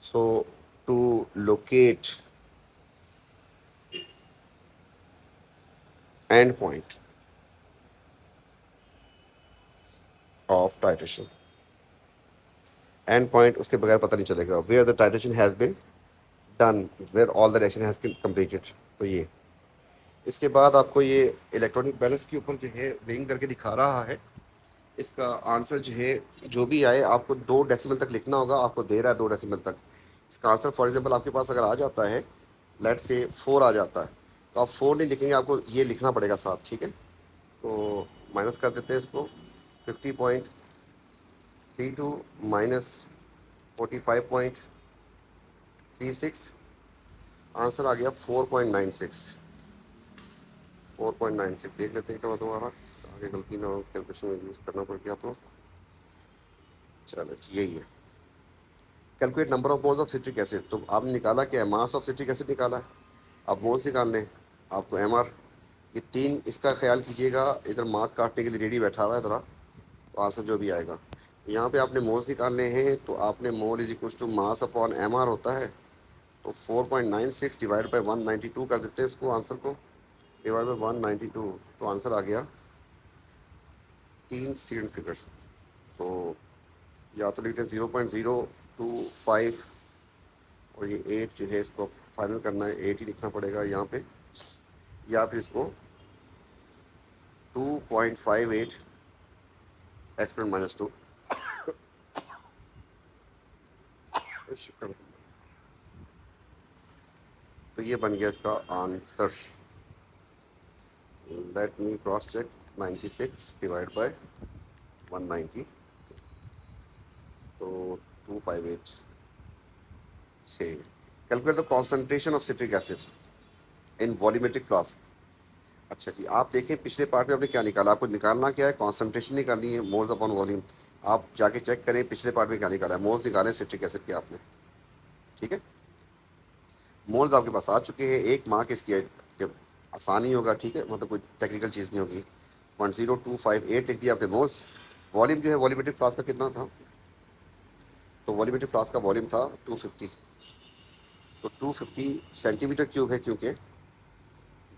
so to locate end point of titration, end point उसके बगैर पता नहीं चलेगा where the titration has been done, where all the reaction has been completed। तो ये इसके बाद आपको ये इलेक्ट्रॉनिक बैलेंस के ऊपर जो है वेइंग करके दिखा रहा है। इसका आंसर जो है जो भी आए आपको 2 डेसिमल तक लिखना होगा, आपको दे रहा है 2 डेसिमल तक। इसका आंसर फॉर एग्जांपल आपके पास अगर आ जाता है, लेट से 4 आ जाता है, तो आप 4 नहीं लिखेंगे, आपको ये लिखना पड़ेगा साथ। ठीक है, तो माइनस कर देते हैं इसको, 50.32 माइनस 45.36, आंसर आ गया 4.96। 4.96 देख लेते हैं दोबारा, आगे गलती ना हो, कैलकुलेशन में यूज़ करना पड़ गया तो। चलो जी, यही है। Calculate number of moles of citric acid, तो आपने निकाला क्या है, मास ऑफ सिट्रिक एसिड निकाला है। आप मोल्स निकालने हैं, आपको MR, ये तीन, इसका ख्याल कीजिएगा, इधर मार्क काटने के लिए रेडी बैठा हुआ है ज़रा, तो आंसर जो भी आएगा। तो यहाँ पे आपने मोल्स निकालने हैं, तो आपने mole is equal to mass upon MR होता है, तो 4.96 डिवाइड बाई 192 कर देते हैं इसको, आंसर को डिवाइड बाई 192, तो आंसर आ गया 3 फिगर। तो या तो लिखते हैं 0.025, और ये 8 जो है इसको फाइनल करना है, 8 ही लिखना पड़ेगा यहाँ पे, या फिर इसको 2.58 एक्सपोनेंट -2, शुक्र। तो ये बन गया इसका answer. Let me cross check, 96 divide by 190, तो 258 6। Calculate the concentration of citric acid in volumetric flask. अच्छा जी, आप देखें पिछले पार्ट में आपने क्या निकाला, आपको निकालना क्या है, कॉन्सेंट्रेशन निकालनी है, मोल्स अपॉन वॉल्यूम। आप जाके चेक करें पिछले पार्ट में क्या निकाला है, मोल्स निकाले सिट्रिक एसिड के आपने, ठीक है। मोल्स आपके पास आ चुके हैं, एक मार्क इसकी है कि आसानी होगा, ठीक है, मतलब कोई टेक्निकल चीज़ नहीं होगी। 0.0258 लिख दिया आपने मोल्स। वॉल्यूम जो है वॉल्यूमेट्रिक फ्लास्क का कितना था, तो वॉल्यूमेट्रिक फ्लास्क का वॉल्यूम था 250, तो 250 सेंटीमीटर क्यूब है, क्योंकि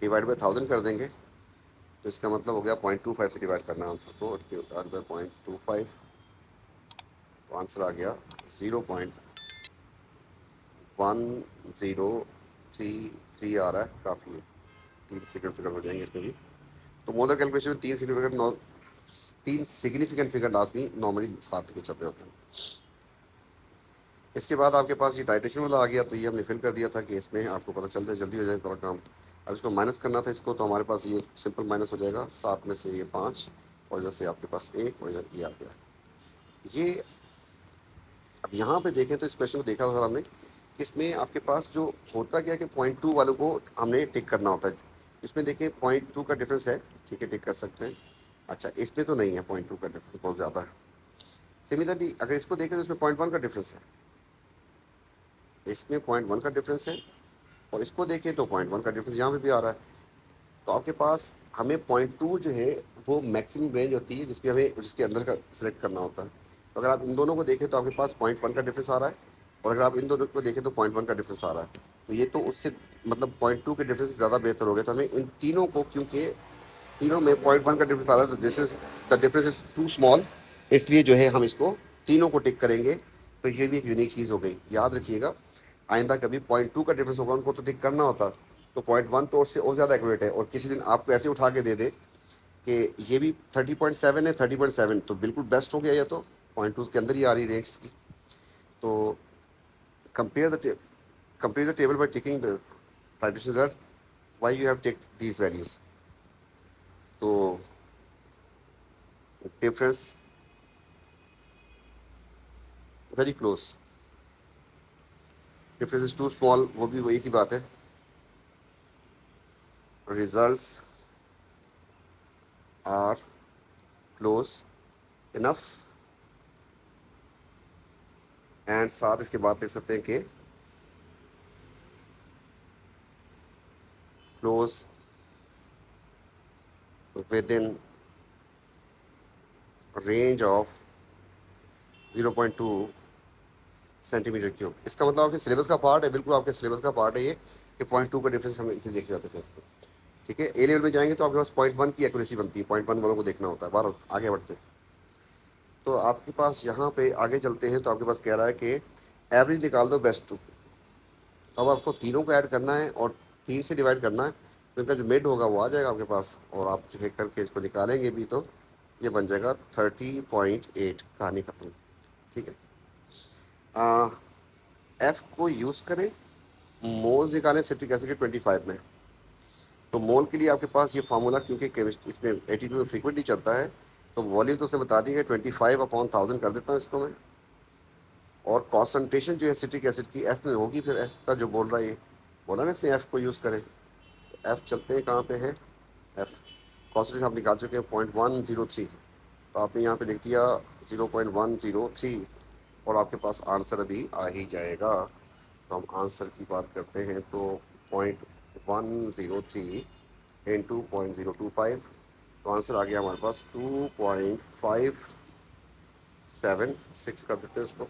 डिवाइड बाई 1000 कर देंगे, तो इसका मतलब हो गया 0.25 से डिवाइड करना आंसर को, डिवाइड बाई 0.25, तो आंसर आ गया 0.1033 आ रहा है, काफ़ी है, 3 सेकंड फिगर हो जाएंगे इसमें भी। तो मोलर कैलकुलेशन में 3 सिग्निफिकेंट फिगर लाजमी नॉर्मली साथ के छपे होते हैं। इसके बाद आपके पास ये टाइट्रेशन वाला आ गया, तो ये हमने फिल कर दिया था कि इसमें आपको पता चल जाए, जल्दी हो जाए थोड़ा काम। अब इसको माइनस करना था इसको, तो हमारे पास ये सिंपल माइनस हो जाएगा, 7 में से ये 5, और जैसे आपके पास 1, और इधर ये आ गया ये। अब यहाँ पे देखें तो इस क्वेश्चन को देखा था हमने, इसमें आपके पास जो होता क्या है कि 0.2 वालों को हमने टिक करना होता है। इसमें देखिए 0.2 का डिफरेंस है, ठीक है, टिक कर सकते हैं। अच्छा, इसमें तो नहीं है 0.2 का डिफरेंस, बहुत ज़्यादा है। सिमिलरली अगर इसको देखें तो इसमें 0.1 का डिफरेंस है, इसमें 0.1 का डिफरेंस है, और इसको देखें तो 0.1 का डिफरेंस यहाँ पे भी आ रहा है। तो आपके पास हमें 0.2 जो है वो मैक्सिमम रेंज होती है जिसमें हमें जिसके अंदर का सिलेक्ट करना होता है। तो अगर आप इन दोनों को देखें तो आपके पास 0.1 का डिफरेंस आ रहा है, और अगर आप इन दोनों को देखें तो 0.1 का डिफरेंस आ रहा है। तो ये तो उससे मतलब 0.2 के डिफरेंस ज़्यादा बेहतर हो गया। तो हमें इन तीनों को, क्योंकि तीनों में 0.1 का डिफरेंस आ रहा है, तो this is the difference is too small, इसलिए जो है हम इसको तीनों को टिक करेंगे। तो ये भी एक यूनिक चीज़ हो गई, याद रखिएगा। आइंदा कभी 0.2 का डिफरेंस होगा उनको तो टिक करना होता, तो 0.1 तो उससे और ज़्यादा एक्यूरेट है, और किसी दिन आपको ऐसे उठा के दे दे कि ये भी 30.7 है, 30.7, तो बिल्कुल बेस्ट हो गया, ये तो 0.2 के अंदर ही आ रही रेंज की। तो compare the compare the table by taking the titration result, why you have take these values. तो difference very close, difference is too small, वो भी वही की बात है। Results are close enough, and साथ इसके बाद लिख सकते हैं कि close with in range of 0.2 centimetre cube. इसका मतलब आपके सिलेबस का पार्ट है, बिल्कुल आपके सिलेबस का पार्ट है ये, कि 0.2 का डिफरेंस हमें इसे देख जाते थे इसको, ठीक है। ए लेवल में जाएंगे तो आपके पास 0.1 की एक्यूरेसी बनती है, 0.1 वालों को देखना होता है, बार आगे बढ़ते हैं। तो आपके पास यहाँ पे आगे चलते हैं, तो आपके पास कह रहा है कि एवरेज निकाल दो बेस्ट टू। अब आपको तीनों को ऐड करना है और 3 से डिवाइड करना है, तो इनका जो मिड होगा वो आ जाएगा आपके पास, और आप जो है करके इसको निकालेंगे भी तो ये बन जाएगा 30.8, कहानी खत्म, ठीक है। एफ को यूज़ करें, मोल्स निकालें सिट्रिक एसिड के 25 में। तो मोल के लिए आपके पास ये फार्मूला, क्योंकि केमिस्ट्री इसमें एटीपी में फ्रीक्वेंटली चलता है, तो वॉल्यूम तो उसने बता दी है, 25/1000 कर देता हूँ इसको मैं। और कॉन्सेंट्रेशन जो है सिट्रिक एसिड की एफ में होगी, फिर एफ का जो बोल रहा है ये बोला ना इसने एफ को यूज़ करें, तो एफ चलते हैं कहाँ पे है, एफ कॉन्सेंट्रेशन आप निकाल चुके हैं 0.103, तो आपने यहाँ पे लिख दिया 0.103 और आपके पास आंसर अभी आ ही जाएगा। तो हम आंसर की बात करते हैं तो 0.103 इंटू 0.025, तो आंसर आ गया हमारे पास 2.576 कर देते हैं उसको,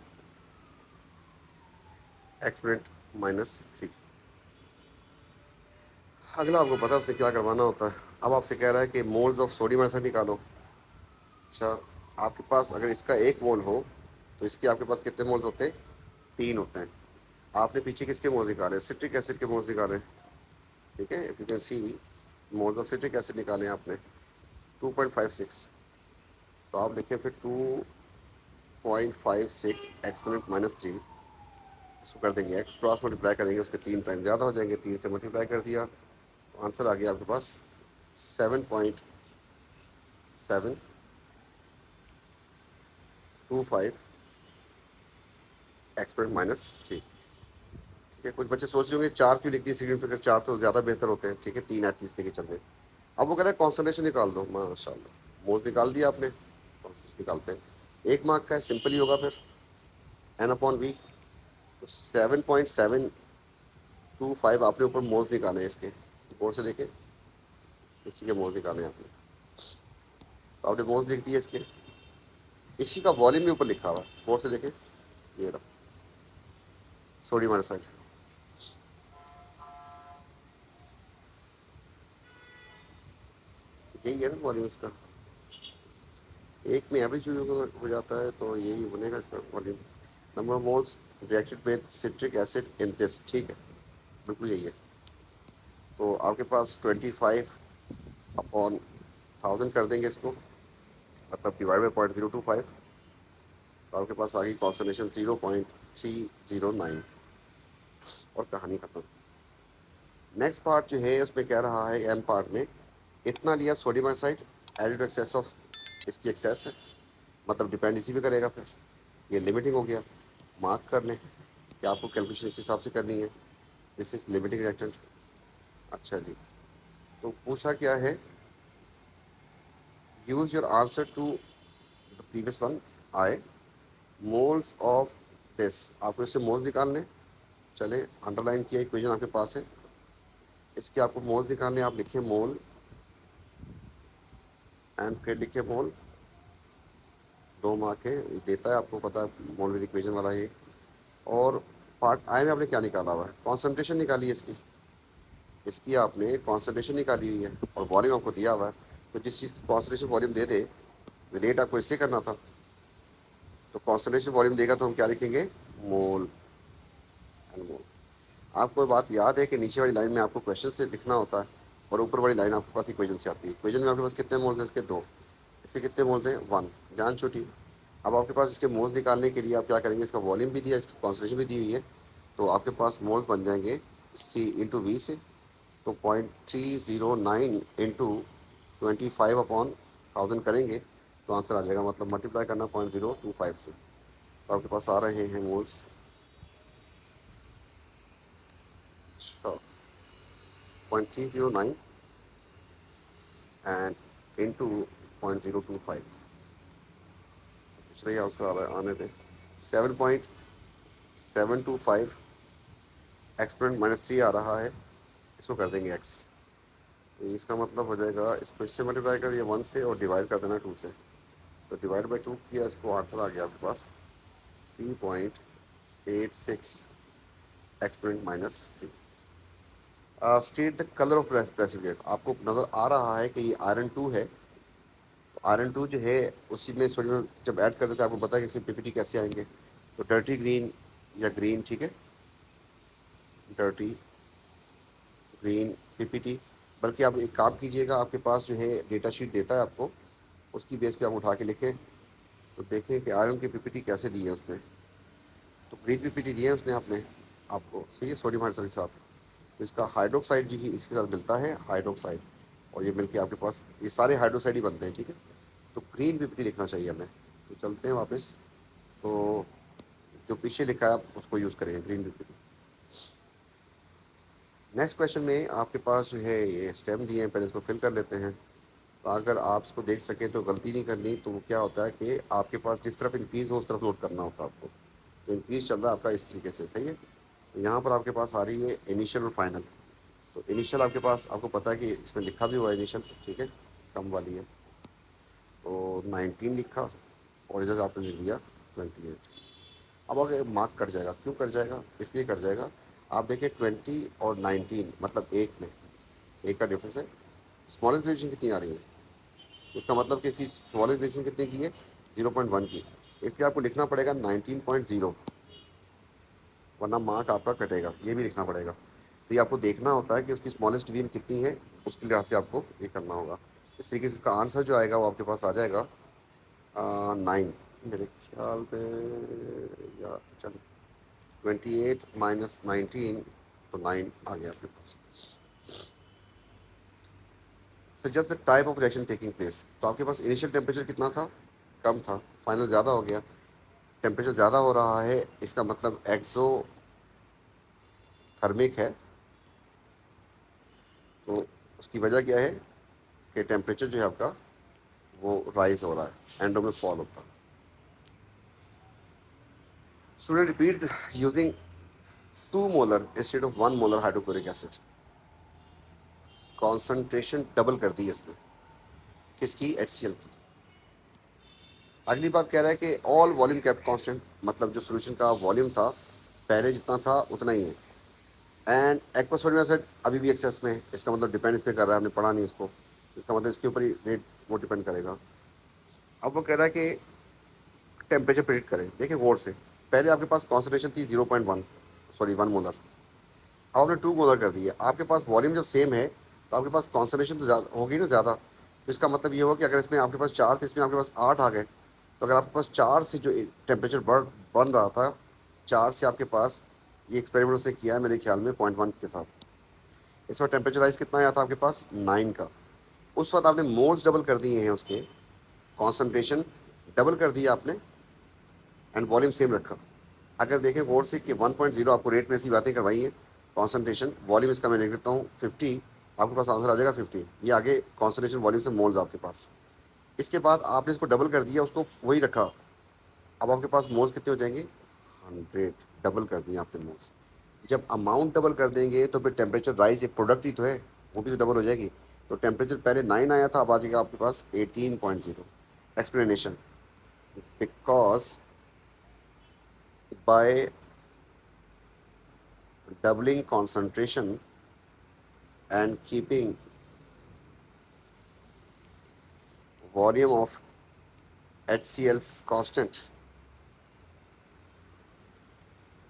एक्सपोनेंट -3। अगला आपको पता है उससे क्या करवाना होता है। अब आपसे कह रहा है कि मोल्स ऑफ सोडियम आयोडाइड निकालो। अच्छा, आपके पास अगर इसका 1 मोल हो तो इसके आपके पास कितने मोल्स होते हैं? 3 होते हैं। आपने पीछे किसके मोल्स निकाले? सिट्रिक एसिड के मोल्स निकाले। ठीक है, if you can see moles of citric acid निकाले आपने 2.56, तो आप लिखें फिर 2.56 एक्सपोनेंट -3, इसको कर देंगे एक्स, क्रॉस मल्टीप्लाई करेंगे उसके 3 टाइम ज़्यादा हो जाएंगे, 3 से मल्टीप्लाई कर दिया, तो आंसर आ गया आपके पास 7.725 एक्सपोनेंट -3। ठीक है, कुछ बच्चे सोच रहे होंगे 4 क्यों लिख दिए सिग्निफिकेंट, 4 तो ज़्यादा बेहतर होते हैं। ठीक है, 3 एटलीस्ट लेके चल रहे। अब वो कह रहा है कॉन्सनट्रेशन निकाल दो। माशाल्लाह, मोल निकाल दिया आपने, कॉन्सनट्रेशन निकालते हैं। 1 मार्क का है, सिंपल ही होगा फिर, N/V। तो 7.725 आपने ऊपर मोल्स निकाले हैं इसके, बोर्ड से देखें, इसी के मोल्स निकाले हैं आपने, तो आपने मोल्स लिख दिए इसके। इसी का वॉल्यूम भी ऊपर लिखा हुआ है, बोर्ड से देखें, ये रहा सोडियम हाइड्रोक्साइड। यही है ना वॉल्यूम इसका, एक में एवरेज हो जाता है तो यही बनेगा इसका volume. Number of moles reacted with citric acid in this, ठीक है, बिल्कुल यही है। तो आपके पास 25/1000 कर देंगे इसको, मतलब डिवाइड बाई 0.025, तो आपके पास आ गई कॉन्सनट्रेशन 0.309 और कहानी खत्म। नेक्स्ट पार्ट जो है उसमें कह रहा है एम पार्ट में, इतना लिया sodium iodide added to excess of, इसकी एक्सेस है, मतलब डिपेंड इसी पे करेगा फिर, ये लिमिटिंग हो गया। मार्क कर लें कि आपको कैलकुलेशन इस हिसाब से करनी है, दिस इज लिमिटिंग रिएक्टेंट। अच्छा जी, तो पूछा क्या है, use your answer to the previous one आए मोल्स ऑफ दिस, आपको इससे मोल्स निकालने। चले, अंडरलाइन किया इक्वेशन आपके पास है, इसके आपको मोल्स निकालने, आप लिखिए मोल एंड फिर लिखिए मोल, 2 मार्क है, ये देता है आपको पता है मोल विद इक्वेशन वाला ये। और पार्ट आई में आपने क्या निकाला हुआ है? कॉन्सेंट्रेशन निकाली है इसकी, इसकी आपने कॉन्सेंट्रेशन निकाली हुई है और वॉल्यूम आपको दिया हुआ है। तो जिस चीज़ की कॉन्सेंट्रेशन वॉल्यूम दे दे, रिलेट आपको इससे करना था, तो कॉन्सेंट्रेशन वॉल्यूम देगा तो हम क्या लिखेंगे? मोल एंड मोल। आपको बात याद है कि नीचे वाली लाइन में आपको क्वेश्चन से लिखना होता है और ऊपर वाली लाइन आपके पास इक्वेशन से आती है। इक्वेशन में आपके पास कितने मोल्स हैं? इसके 2, इसके कितने मोल्स हैं? 1, जान छोटी। अब आपके पास इसके मोल्स निकालने के लिए आप क्या करेंगे, इसका वॉल्यूम भी दिया, इसकी कॉन्सेंट्रेशन भी दी हुई है, तो आपके पास मोल्स बन जाएंगे C/V से, तो 0.309 इंटू 25/1000 करेंगे तो आंसर आ जाएगा, मतलब मल्टीप्लाई करना 0.025 से, तो आपके पास आ रहे हैं मोल्स 0.309 एंड इंटू 0.025। दूसरा ही आंसर आ रहा है, आने दें, 7.725 एक्सपोनेंट -3 आ रहा है, इसको कर देंगे एक्स, तो इसका मतलब हो जाएगा, इसको इससे मल्टीप्लाई कर दिया 1 से और डिवाइड कर देना 2 से, तो डिवाइड बाई 2 किया, इसको आंसर आ गया आपके पास 3.86 exponent -3। State the colour of precipitate, आपको नज़र आ रहा है कि ये आयरन 2 है, तो आयरन 2 जो है उसी में सोडियम जब ऐड कर देते हैं, आपको पता है कि इसके पीपीटी कैसे आएंगे, तो डर्टी ग्रीन या ग्रीन, ठीक है, डर्टी ग्रीन पीपीटी। बल्कि आप एक काम कीजिएगा, आपके पास जो है डेटा शीट देता है आपको, उसकी बेस पे आप उठा के लिखें, तो देखें कि आयरन की पीपीटी कैसे दी है उसने, तो ग्रीन पीपीटी दी है उसने आपने आपको, सही है, सोडियम हाइड्रोक्साइड के साथ, तो इसका हाइड्रोक्साइड जी ही इसके साथ मिलता है, हाइड्रोक्साइड, और ये मिलके आपके पास ये सारे हाइड्रोक्साइड ही बनते हैं। ठीक है, तो ग्रीन पीपीटी लिखना चाहिए हमें, तो चलते हैं वापस, तो जो पीछे लिखा है आप उसको यूज़ करेंगे, ग्रीन पीपीटी। नेक्स्ट क्वेश्चन में आपके पास जो है ये स्टेम दिए हैं, पहले इसको फिल कर लेते हैं। तो अगर आप इसको देख सकें तो गलती नहीं करनी। तो वो क्या होता है कि आपके पास जिस तरफ इंक्रीज़ हो उस तरफ नोट करना होता है आपको। तो इंक्रीज़ चल रहा है आपका इस तरीके से, सही है। तो यहाँ पर आपके पास आ रही है इनिशियल और फाइनल। तो इनिशियल आपके पास, आपको पता है कि इसमें लिखा भी हुआ है इनिशियल, ठीक है, कम वाली है। तो 19 लिखा और इधर आपने लिख दिया 28। अब अगर मार्क कट जाएगा, क्यों कट जाएगा, इसलिए कट जाएगा। आप देखिए 20 और 19 मतलब एक में, एक का डिफरेंस है। स्मॉलेस्ट ग्रेजुएशन कितनी आ रही है, इसका मतलब कि इसकी स्मॉलेस्ट ग्रेजुएशन कितने की है, 0.1 की। इसलिए आपको लिखना पड़ेगा 19.0, वरना मार्क आपका कटेगा, ये भी लिखना पड़ेगा। तो ये आपको देखना होता है कि उसकी स्मॉलेस्ट डिवीजन कितनी है, उसके लिहाज से आपको ये करना होगा। इस तरीके से इसका आंसर जो आएगा वो आपके पास आ जाएगा 9 मेरे ख्याल में, या चलो 28 माइनस 19, तो 9 आ गया आपके पास। Suggest the type of reaction taking place. तो आपके पास इनिशियल टेम्परेचर कितना था, कम था, फाइनल ज़्यादा हो गया। टेम्परेचर ज़्यादा हो रहा है, इसका मतलब एक्सो थर्मिक है। तो उसकी वजह क्या है कि टेम्परेचर जो है आपका वो राइज हो रहा है, एंडो में फॉल होता है। Student repeat using 2 molar instead of 1 molar hydrochloric acid. Concentration double कर दी इसने, किसकी, HCl की। अगली बात कह रहा है कि ऑल वॉल्यूम केप्ट कांस्टेंट, मतलब जो सोल्यूशन का वॉल्यूम था पहले जितना था उतना ही है। एंड एक्वा सोडियम एसिड अभी भी एक्सेस में है, इसका मतलब डिपेंड इस पर कर रहा है, हमने पढ़ा नहीं इसको, इसका मतलब इसके ऊपर ही रेट वो डिपेंड करेगा। अब वो कह रहा है कि टेम्परेचर प्रिडिक्ट करें। देखिए गौर से, पहले आपके पास कॉन्सेंट्रेशन थी 0.1, सॉरी 1 मोलर, अब आपने 2 मोलर कर दी है। आपके पास वॉल्यूम जब सेम है तो आपके पास कॉन्सेंट्रेशन तो ज़्यादा होगी ना, ज़्यादा। तो इसका मतलब ये होगा कि अगर इसमें आपके पास 4 थे, इसमें आपके पास 8 आ गए। तो अगर आपके पास 4 से जो टेम्परेचर बन रहा था, 4 से आपके पास, ये एक्सपेरिमेंट उसने किया है मेरे ख्याल में 0.1 के साथ, इस वक्त टेम्परेचर राइज कितना आया था आपके पास, 9 का। उस वक्त आपने मोल्स डबल कर दिए हैं उसके, कॉन्सेंट्रेशन डबल कर दिया आपने, एंड वॉल्यूम सेम रखा। अगर देखें गौर से कि 1.0 आपको रेट में ऐसी बातें करवाई हैं, कॉन्सेंट्रेशन वॉल्यूम इसका मैं लिख देता हूँ 50, आपके पास आंसर आ जाएगा 50। ये आगे कॉन्सेंट्रेशन वॉल्यूम से मोल्स आपके पास। इसके बाद आपने इसको डबल कर दिया, उसको वही रखा। अब आपके पास मोल्स कितने हो जाएंगे, 100, डबल कर दिए आपने मोल्स। जब अमाउंट डबल कर देंगे तो फिर टेम्परेचर राइज, एक प्रोडक्ट ही तो है, वो भी तो डबल हो जाएगी। तो टेम्परेचर पहले 9 आया था, अब आ जाएगा आपके पास 18.0। Explanation, because by doubling concentration and keeping volume of HCl's constant,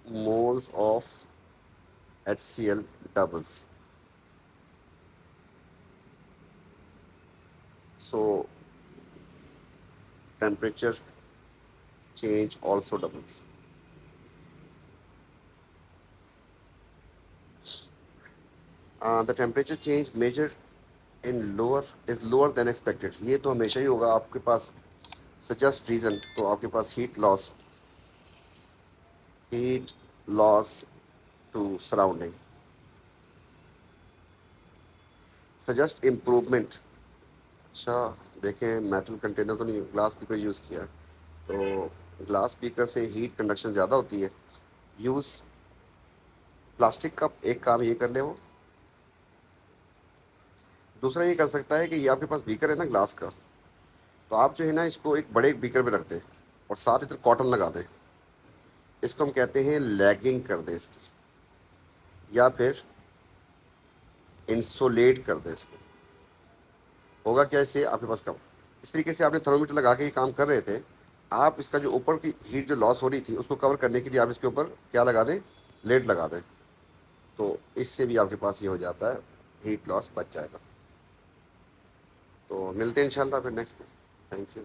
moles of HCl doubles. So temperature change also doubles. The temperature change measured in lower is lower than expected. ये तो हमेशा ही होगा आपके पास। Suggest reason, तो आपके पास heat loss to surrounding. Suggest improvement. अच्छा, देखें metal container तो नहीं, ग्लास स्पीकर यूज़ किया है। तो ग्लास स्पीकर से हीट कंडक्शन ज़्यादा होती है। यूज़ प्लास्टिक कप, एक काम ये कर ले वो। दूसरा ये कर सकता है कि ये आपके पास बीकर है ना ग्लास का, तो आप जो है ना इसको एक बड़े बीकर में रख दें और साथ इधर कॉटन लगा दें। इसको हम कहते हैं लैगिंग कर दें इसकी, या फिर इंसोलेट कर दें इसको। होगा क्या इससे आपके पास कम, इस तरीके से आपने थर्मोमीटर लगा के ये काम कर रहे थे, आप इसका जो ऊपर की हीट जो लॉस हो रही थी उसको कवर करने के लिए आप इसके ऊपर क्या लगा दें, लेड लगा दें। तो इससे भी आपके पास ये हो जाता है, हीट लॉस बच जाएगा। तो मिलते हैं इंशाल्लाह फिर नेक्स्ट में। Thank you.